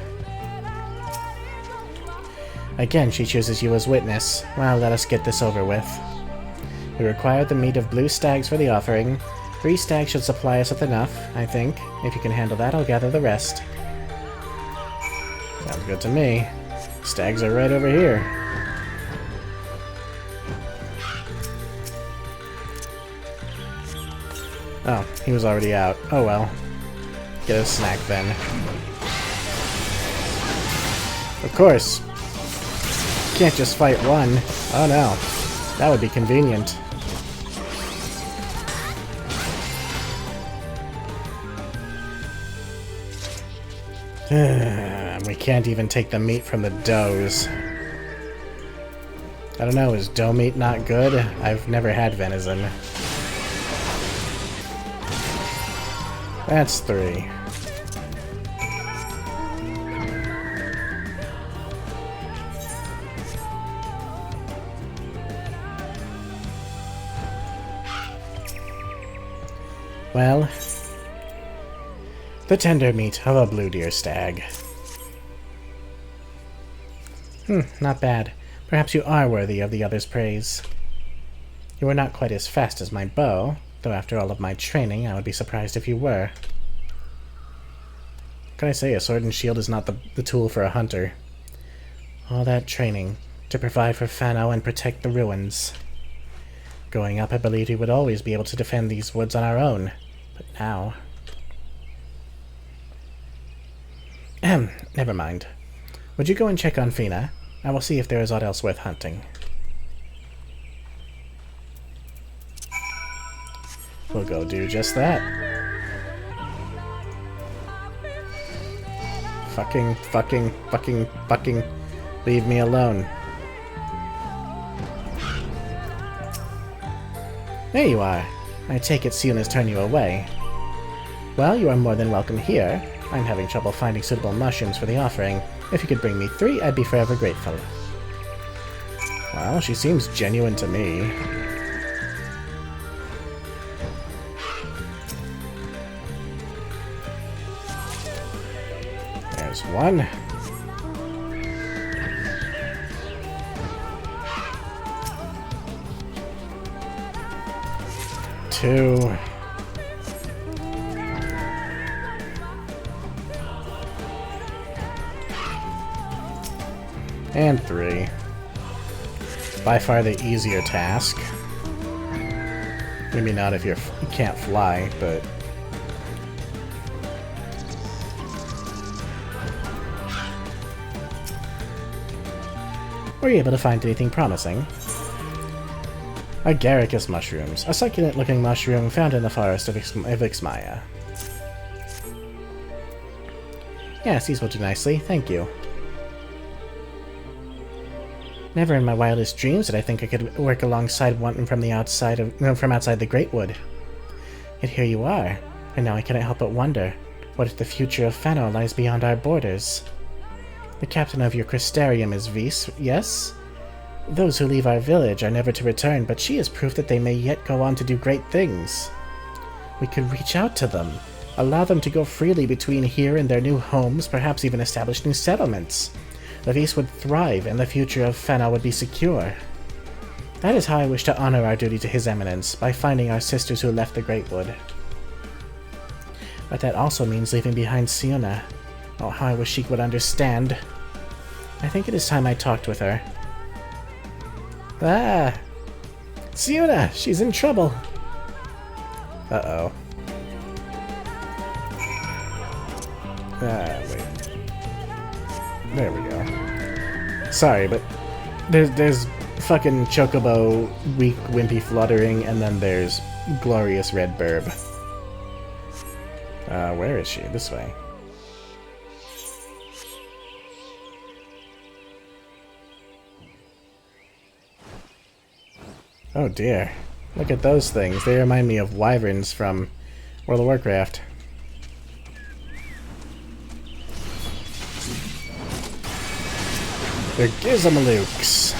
Again, she chooses you as witness. Well, let us get this over with. We require the meat of blue stags for the offering. 3 stags should supply us with enough, I think. If you can handle that, I'll gather the rest. Sounds good to me. Stags are right over here. Oh, he was already out. Oh well. Get a snack then. Of course. Can't just fight one. Oh no. That would be convenient. We can't even take the meat from the does. I don't know, is doe meat not good? I've never had venison. That's 3. Well, the tender meat of a blue deer stag. Not bad. Perhaps you are worthy of the other's praise. You are not quite as fast as my bow, though after all of my training, I would be surprised if you were. What can I say? A sword and shield is not the tool for a hunter. All that training to provide for Fanow and protect the ruins. Growing up, I believed we would always be able to defend these woods on our own, but now... Never mind. Would you go and check on Fina? I will see if there is aught else worth hunting. We'll go do just that. Fucking leave me alone. There you are. I take it Siona's turned you away. Well, you are more than welcome here. I'm having trouble finding suitable mushrooms for the offering. If you could bring me 3, I'd be forever grateful. Well, she seems genuine to me. There's 1. Two. And 3. By far the easier task. Maybe not if you can't fly, but... Were you able to find anything promising? Agaricus mushrooms, a succulent-looking mushroom found in the forest of Ixmaya. Yes, these will do nicely, thank you. Never in my wildest dreams did I think I could work alongside one from outside the Great Wood. Yet here you are, and now I cannot help but wonder, what if the future of Fanow lies beyond our borders? The captain of your Crystarium is Vis, yes? Those who leave our village are never to return, but she is proof that they may yet go on to do great things. We could reach out to them, allow them to go freely between here and their new homes, perhaps even establish new settlements. Levis would thrive and the future of Fanow would be secure. That is how I wish to honor our duty to His Eminence, by finding our sisters who left the Great Wood. But that also means leaving behind Siona. Oh, how I wish she would understand. I think it is time I talked with her. Ah! Siona! She's in trouble! Uh-oh. Ah, wait. There we go. Sorry, but there's fucking Chocobo, weak, wimpy fluttering, and then there's glorious red burb. Where is she? This way. Oh dear. Look at those things. They remind me of wyverns from World of Warcraft. They're Gizmalooks.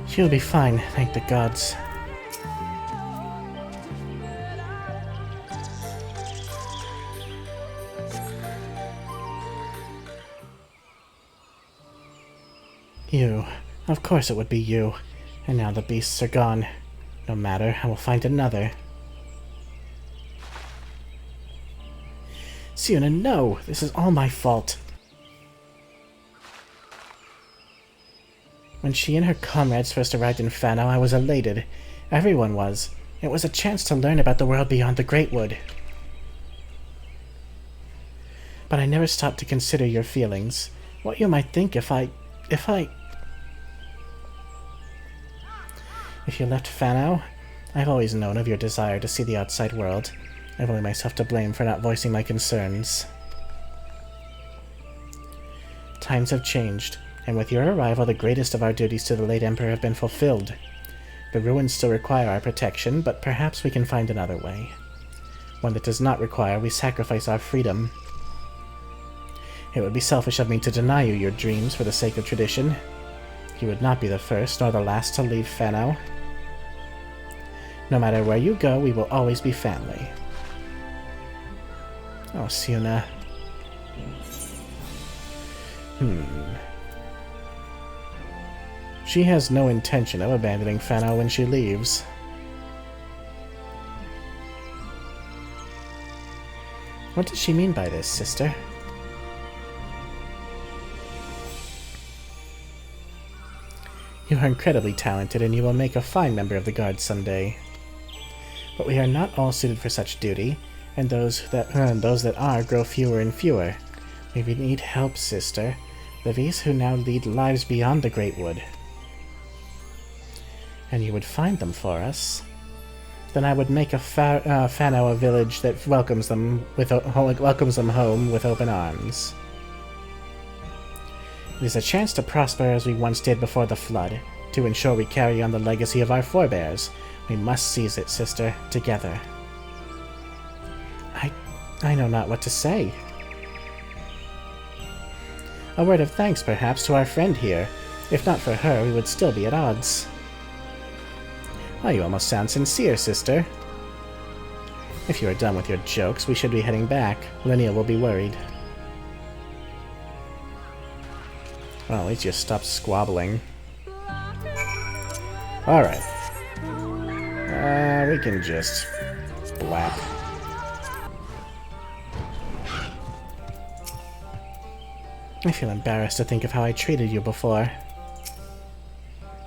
She'll be fine, thank the gods. You. Of course it would be you. And now the beasts are gone. No matter, I will find another. Siona, no! This is all my fault. When she and her comrades first arrived in Fanow, I was elated. Everyone was. It was a chance to learn about the world beyond the Great Wood. But I never stopped to consider your feelings. What you might think if you left Fanow? I've always known of your desire to see the outside world. I've only myself to blame for not voicing my concerns. Times have changed. And with your arrival, the greatest of our duties to the late Emperor have been fulfilled. The ruins still require our protection, but perhaps we can find another way. One that does not require we sacrifice our freedom. It would be selfish of me to deny you your dreams for the sake of tradition. You would not be the first nor the last to leave Fanow. No matter where you go, we will always be family. Oh, Siona. She has no intention of abandoning Fanow when she leaves. What does she mean by this, sister? You are incredibly talented, and you will make a fine member of the Guard someday. But we are not all suited for such duty, and those that are grow fewer and fewer. We need help, sister. Levis who now lead lives beyond the Great Wood. And you would find them for us. Then I would make Fanow a village that welcomes them home with open arms. It is a chance to prosper as we once did before the flood, to ensure we carry on the legacy of our forebears. We must seize it, sister, together. I know not what to say. A word of thanks, perhaps, to our friend here. If not for her, we would still be at odds. Oh, you almost sound sincere, sister. If you are done with your jokes, we should be heading back. Linnea will be worried. Well, at least you stopped squabbling. Alright. We can just blap. I feel embarrassed to think of how I treated you before.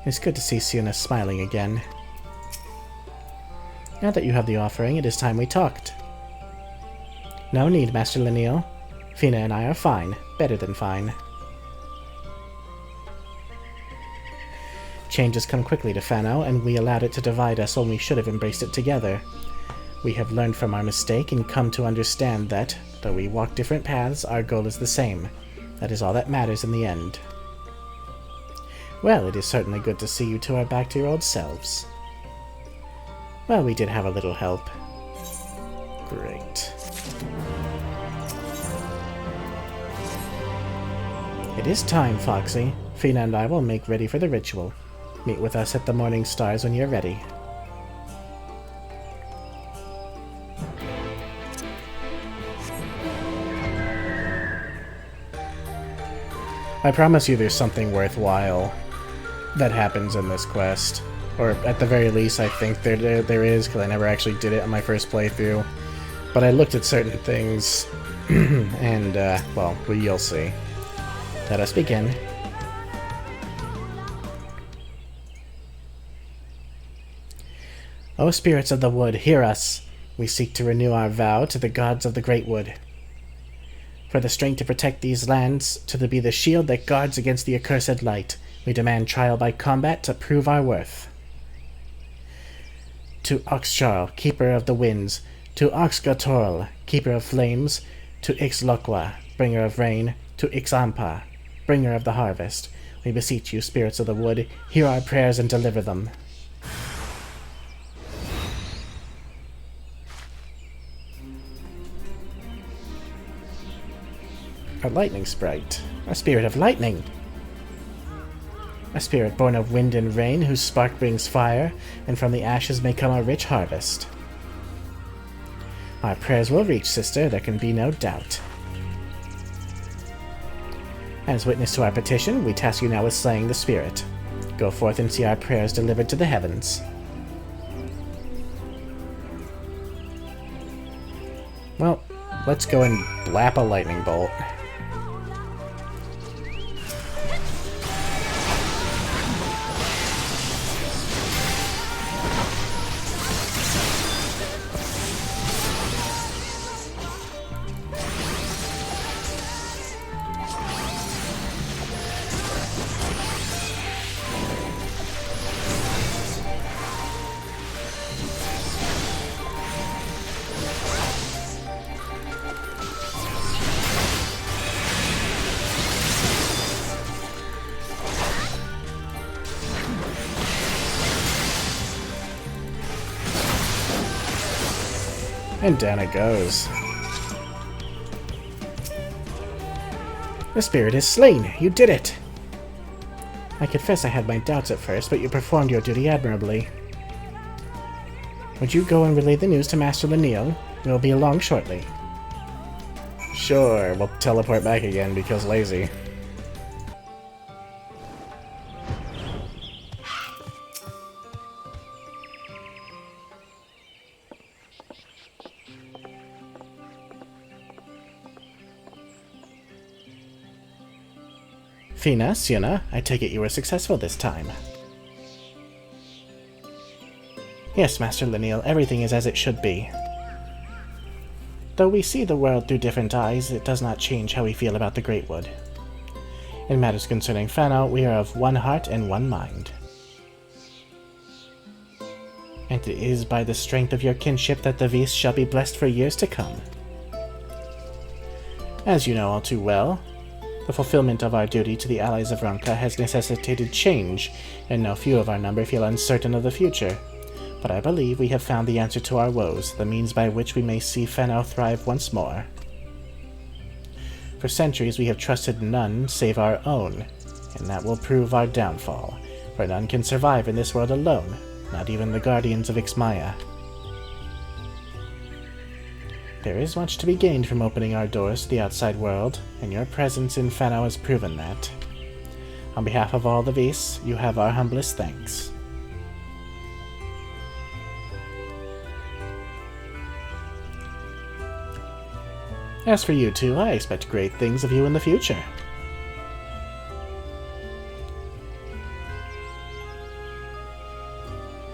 It's good to see Siona smiling again. Now that you have the offering, it is time we talked. No need, Master Lineal. Fina and I are fine. Better than fine. Change has come quickly to Fanow, and we allowed it to divide us when we should have embraced it together. We have learned from our mistake and come to understand that, though we walk different paths, our goal is the same. That is all that matters in the end. Well, it is certainly good to see you two are back to your old selves. Well, we did have a little help. Great. It is time, Foxy. Fina and I will make ready for the ritual. Meet with us at the Morning Stars when you're ready. I promise you there's something worthwhile that happens in this quest. Or at the very least I think there is, because I never actually did it on my first playthrough. But I looked at certain things, and, well, you'll see. Let us begin. O spirits of the wood, hear us! We seek to renew our vow to the gods of the Great Wood. For the strength to protect these lands, to be the shield that guards against the accursed light, we demand trial by combat to prove our worth. To Oxjarl, keeper of the winds, to Oxgatorl, keeper of flames, to Ixlokwa, bringer of rain, to Ixampa, bringer of the harvest, we beseech you, spirits of the wood, hear our prayers and deliver them. A lightning sprite. A spirit of lightning. A spirit born of wind and rain, whose spark brings fire, and from the ashes may come a rich harvest. Our prayers will reach, sister, there can be no doubt. As witness to our petition, we task you now with slaying the spirit. Go forth and see our prayers delivered to the heavens. Well, let's go and blap a lightning bolt. And down it goes. The spirit is slain! You did it! I confess I had my doubts at first, but you performed your duty admirably. Would you go and relay the news to Master Laniel? We'll be along shortly. Sure, we'll teleport back again because lazy. Fina, Sienna, I take it you were successful this time. Yes, Master Laniel, everything is as it should be. Though we see the world through different eyes, it does not change how we feel about the Great Wood. In matters concerning Fanow, we are of one heart and one mind. And it is by the strength of your kinship that the Vis shall be blessed for years to come. As you know all too well, the fulfillment of our duty to the allies of Ronka has necessitated change, and no few of our number feel uncertain of the future. But I believe we have found the answer to our woes, the means by which we may see Fanow thrive once more. For centuries we have trusted none save our own, and that will prove our downfall, for none can survive in this world alone, not even the guardians of Ixmaya. There is much to be gained from opening our doors to the outside world, and your presence in Fanow has proven that. On behalf of all the Vis, you have our humblest thanks. As for you two, I expect great things of you in the future.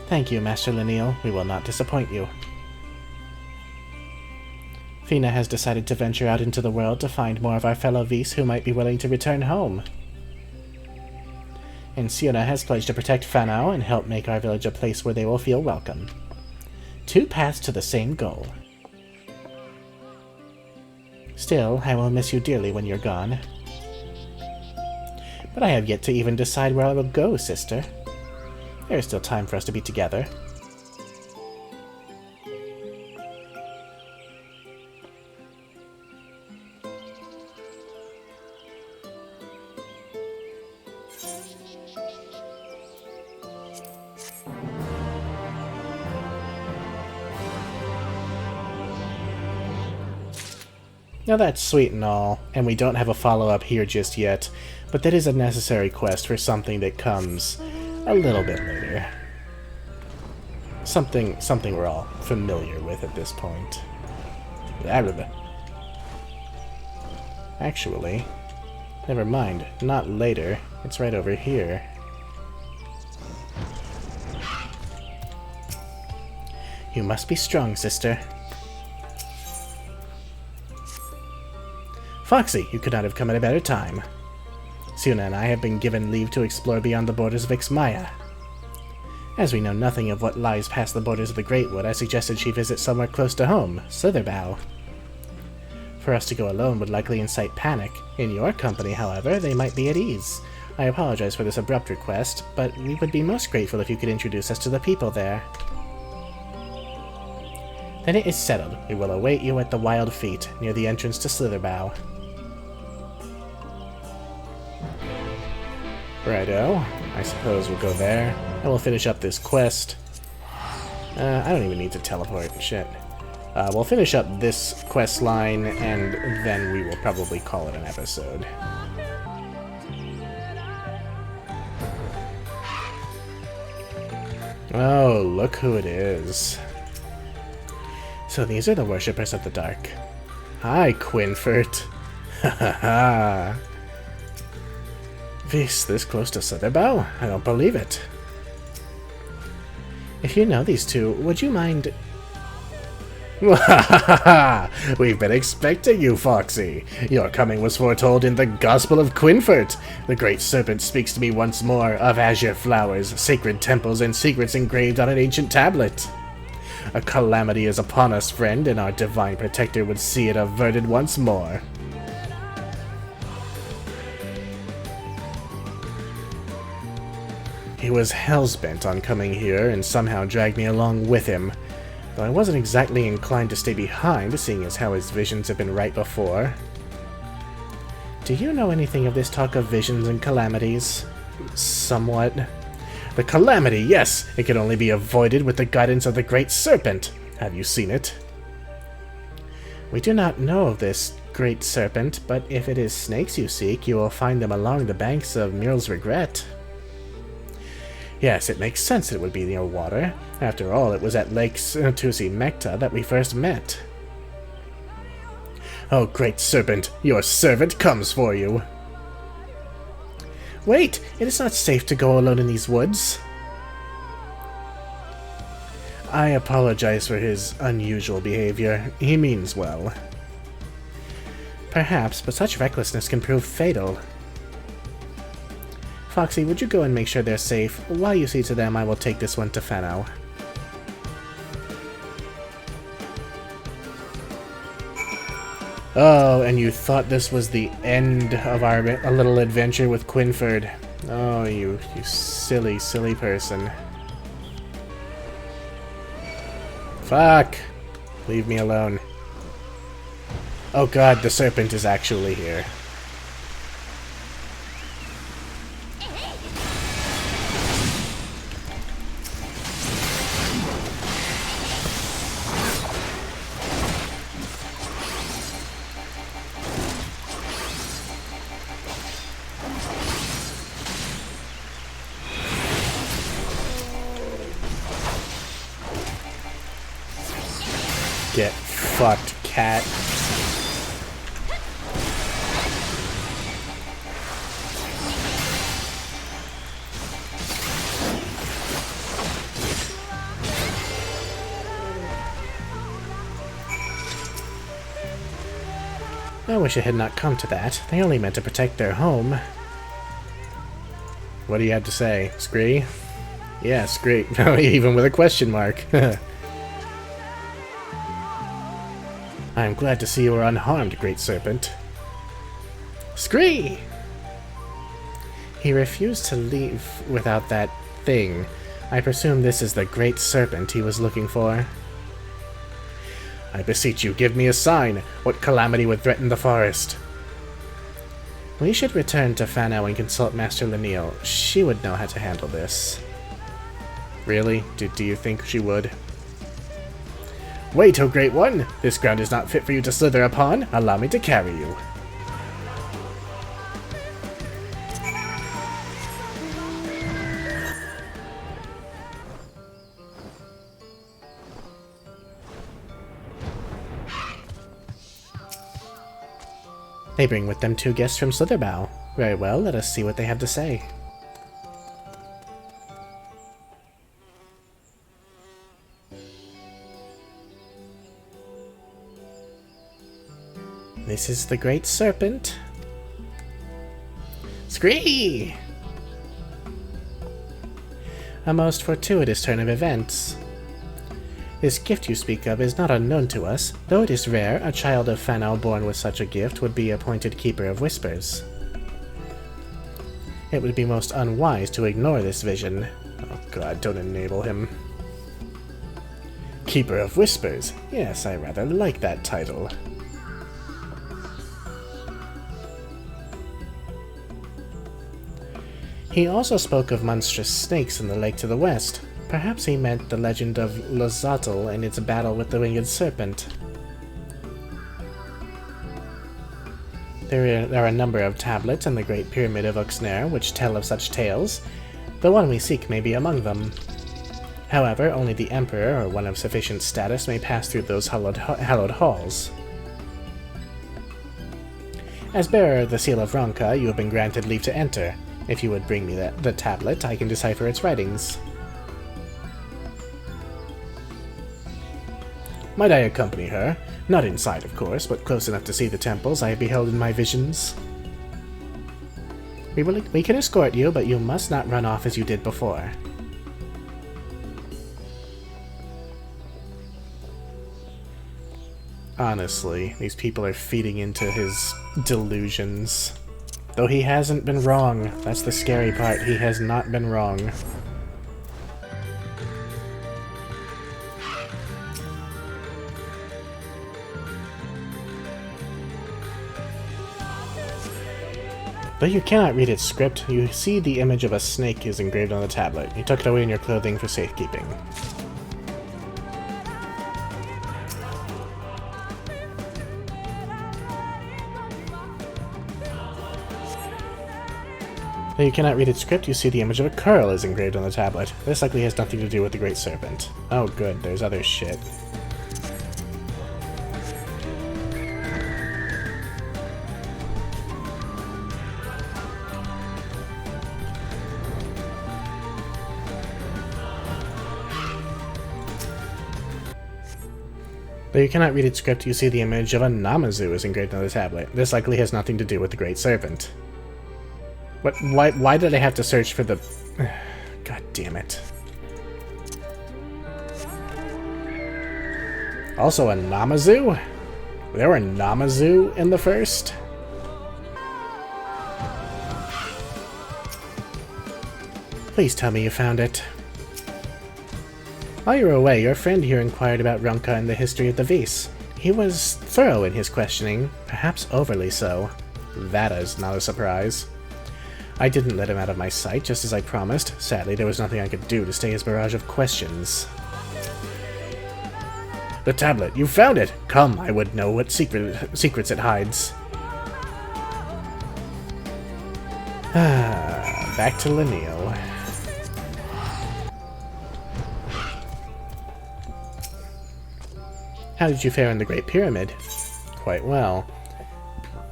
Thank you, Master Laniel. We will not disappoint you. Fina has decided to venture out into the world to find more of our fellow Vis who might be willing to return home. And Sienna has pledged to protect Fanow and help make our village a place where they will feel welcome. Two paths to the same goal. Still, I will miss you dearly when you're gone. But I have yet to even decide where I will go, sister. There is still time for us to be together. Now that's sweet and all, and we don't have a follow-up here just yet, but that is a necessary quest for something that comes a little bit later. Something we're all familiar with at this point. Actually, never mind, not later, it's right over here. You must be strong, sister. Foxy, you could not have come at a better time. Suna and I have been given leave to explore beyond the borders of Ixmaya. As we know nothing of what lies past the borders of the Great Wood, I suggested she visit somewhere close to home, Slitherbough. For us to go alone would likely incite panic. In your company, however, they might be at ease. I apologize for this abrupt request, but we would be most grateful if you could introduce us to the people there. Then it is settled. We will await you at the Wild Feet, near the entrance to Slitherbough. Righto. I suppose we'll go there, and we'll finish up this quest. I don't even need to teleport. Shit. We'll finish up this quest line, and then we will probably call it an episode. Oh, look who it is. So these are the worshippers of the dark. Hi, Quinfert. Ha ha ha. This close to Slitherbough? I don't believe it. If you know these two, would you mind... We've been expecting you, Foxy. Your coming was foretold in the Gospel of Quinfert. The Great Serpent speaks to me once more of azure flowers, sacred temples, and secrets engraved on an ancient tablet. A calamity is upon us, friend, and our divine protector would see it averted once more. He was hellsbent on coming here and somehow dragged me along with him, though I wasn't exactly inclined to stay behind, seeing as how his visions have been right before. Do you know anything of this talk of visions and calamities? Somewhat. The calamity, yes! It can only be avoided with the guidance of the Great Serpent. Have you seen it? We do not know of this Great Serpent, but if it is snakes you seek, you will find them along the banks of Murl's Regret. Yes, it makes sense it would be near water. After all, it was at Lake Tusi Mekta that we first met. Oh, Great Serpent, your servant comes for you! Wait! It is not safe to go alone in these woods. I apologize for his unusual behavior. He means well. Perhaps, but such recklessness can prove fatal. Foxy, would you go and make sure they're safe? While you see to them, I will take this one to Fanow. Oh, and you thought this was the end of our little adventure with Quinfert. Oh, you silly, silly person. Fuck! Leave me alone. Oh god, the serpent is actually here. Get fucked, cat. I wish it had not come to that. They only meant to protect their home. What do you have to say? Scree? Yeah, scree. Even with a question mark. I am glad to see you are unharmed, Great Serpent. Scree! He refused to leave without that thing. I presume this is the Great Serpent he was looking for. I beseech you, give me a sign. What calamity would threaten the forest? We should return to Fanow and consult Master Lenil. She would know how to handle this. Really? Do you think she would? Wait, O Great One! This ground is not fit for you to slither upon. Allow me to carry you. They bring with them 2 guests from Slitherbow. Very well, let us see what they have to say. This is the Great Serpent. Scree! A most fortuitous turn of events. This gift you speak of is not unknown to us. Though it is rare, a child of Fanow born with such a gift would be appointed Keeper of Whispers. It would be most unwise to ignore this vision. Oh god, don't enable him. Keeper of Whispers. Yes, I rather like that title. He also spoke of monstrous snakes in the lake to the west. Perhaps he meant the legend of Lozatl and its battle with the winged serpent. There are a number of tablets in the Great Pyramid of Uxner which tell of such tales. The one we seek may be among them. However, only the Emperor or one of sufficient status may pass through those hallowed halls. As bearer of the Seal of Ronka, you have been granted leave to enter. If you would bring me the tablet, I can decipher its writings. Might I accompany her? Not inside, of course, but close enough to see the temples I have beheld in my visions. We can escort you, but you must not run off as you did before. Honestly, these people are feeding into his delusions. Though he hasn't been wrong. That's the scary part. He has not been wrong. Though you cannot read its script, you see the image of a snake is engraved on the tablet. You tuck it away in your clothing for safekeeping. Though you cannot read its script, you see the image of a curl is engraved on the tablet. This likely has nothing to do with the Great Serpent. Oh good, there's other shit. Though you cannot read its script, you see the image of a Namazu is engraved on the tablet. This likely has nothing to do with the Great Serpent. What? Why did I have to search for the... God damn it. Also a Namazu? There were Namazu in the first? Please tell me you found it. While you were away, your friend here inquired about Ronka and the history of the Vise. He was thorough in his questioning, perhaps overly so. That is not a surprise. I didn't let him out of my sight, just as I promised. Sadly, there was nothing I could do to stay his barrage of questions. The tablet! You found it! Come, I would know what secrets it hides. Back to Lenil. How did you fare in the Great Pyramid? Quite well.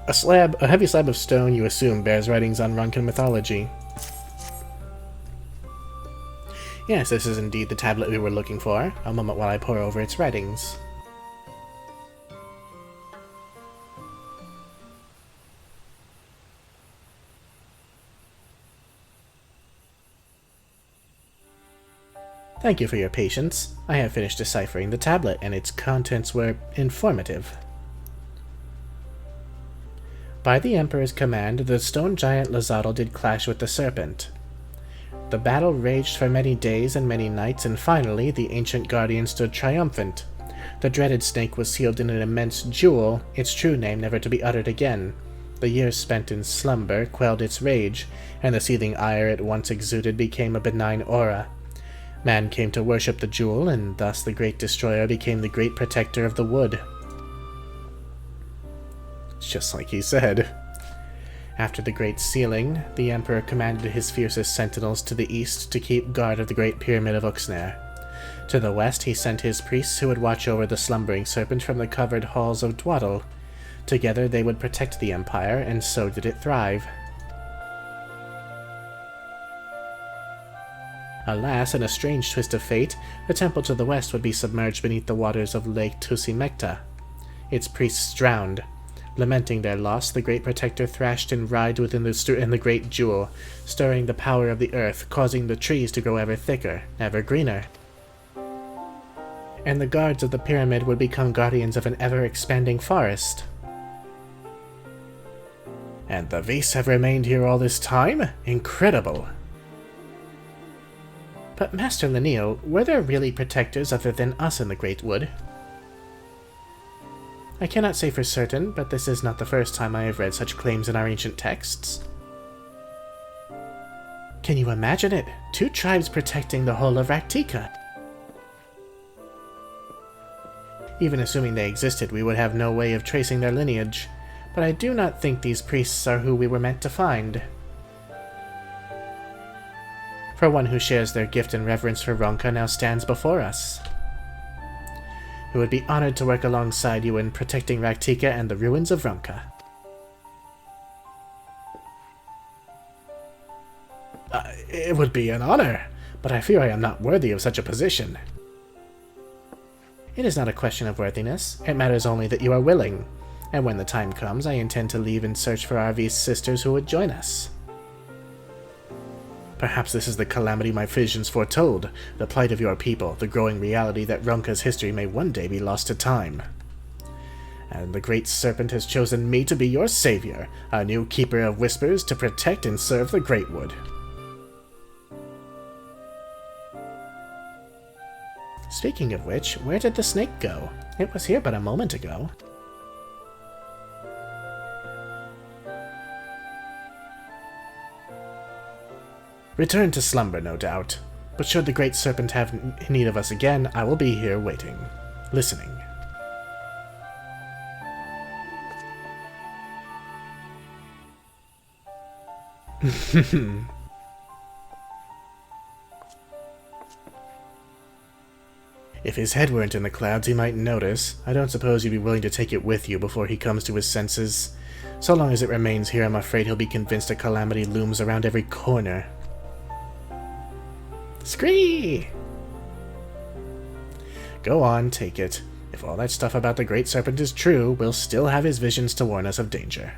A heavy slab of stone, you assume, bears writings on Ronkan mythology. Yes, this is indeed the tablet we were looking for. A moment while I pore over its writings. Thank you for your patience. I have finished deciphering the tablet, and its contents were informative. By the Emperor's command, the stone giant Lazardo did clash with the serpent. The battle raged for many days and many nights, and finally the ancient guardian stood triumphant. The dreaded snake was sealed in an immense jewel, its true name never to be uttered again. The years spent in slumber quelled its rage, and the seething ire it once exuded became a benign aura. Man came to worship the jewel, and thus the great destroyer became the great protector of the wood. It's just like he said. After the great sealing, the Emperor commanded his fiercest sentinels to the east to keep guard of the great pyramid of Uxner. To the west he sent his priests who would watch over the slumbering serpent from the covered halls of Dwaddle. Together they would protect the Empire, and so did it thrive. Alas, in a strange twist of fate, the temple to the west would be submerged beneath the waters of Lake Tusimekta. Its priests drowned. Lamenting their loss, the great protector thrashed and writhed within the great jewel, stirring the power of the earth, causing the trees to grow ever thicker, ever greener. And the guards of the pyramid would become guardians of an ever-expanding forest. And the Vase have remained here all this time? Incredible! But Master Lenil, were there really protectors other than us in the Great Wood? I cannot say for certain, but this is not the first time I have read such claims in our ancient texts. Can you imagine it? 2 tribes protecting the whole of Raktika. Even assuming they existed, we would have no way of tracing their lineage, but I do not think these priests are who we were meant to find. For one who shares their gift and reverence for Ronka now stands before us. Who would be honored to work alongside you in protecting Raktika and the ruins of Ronka. It would be an honor, but I fear I am not worthy of such a position. It is not a question of worthiness, it matters only that you are willing, and when the time comes I intend to leave and search for Arvi's sisters who would join us. Perhaps this is the calamity my visions foretold, the plight of your people, the growing reality that Ronka's history may one day be lost to time. And the Great Serpent has chosen me to be your savior, a new Keeper of Whispers to protect and serve the Great Wood. Speaking of which, where did the snake go? It was here but a moment ago. Return to slumber, no doubt. But should the Great Serpent have need of us again, I will be here waiting, listening. If his head weren't in the clouds, he might notice. I don't suppose you'd be willing to take it with you before he comes to his senses. So long as it remains here, I'm afraid he'll be convinced a calamity looms around every corner. Scree! Go on, take it. If all that stuff about the Great Serpent is true, we'll still have his visions to warn us of danger.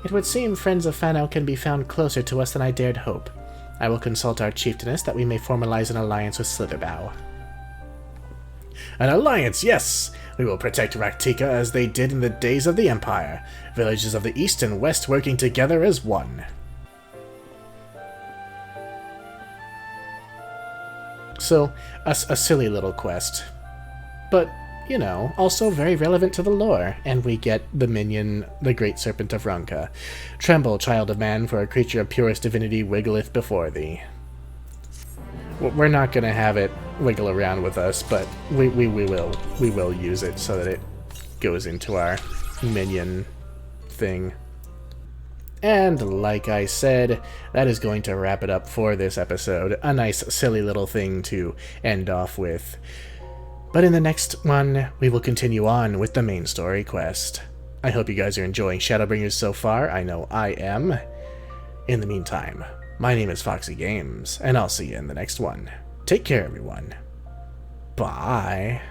It would seem friends of Fanow can be found closer to us than I dared hope. I will consult our chieftainess that we may formalize an alliance with Slitherbow. An alliance, yes! We will protect Raktika as they did in the days of the Empire, villages of the east and west working together as one. So, a silly little quest. But, you know, also very relevant to the lore, and we get the minion, the Great Serpent of Ronka. Tremble, child of man, for a creature of purest divinity wiggleth before thee. We're not going to have it wiggle around with us, but we will use it so that it goes into our minion thing. And like I said, that is going to wrap it up for this episode. A nice silly little thing to end off with. But in the next one, we will continue on with the main story quest. I hope you guys are enjoying Shadowbringers so far. I know I am. In the meantime, my name is Foxy Games, and I'll see you in the next one. Take care, everyone. Bye.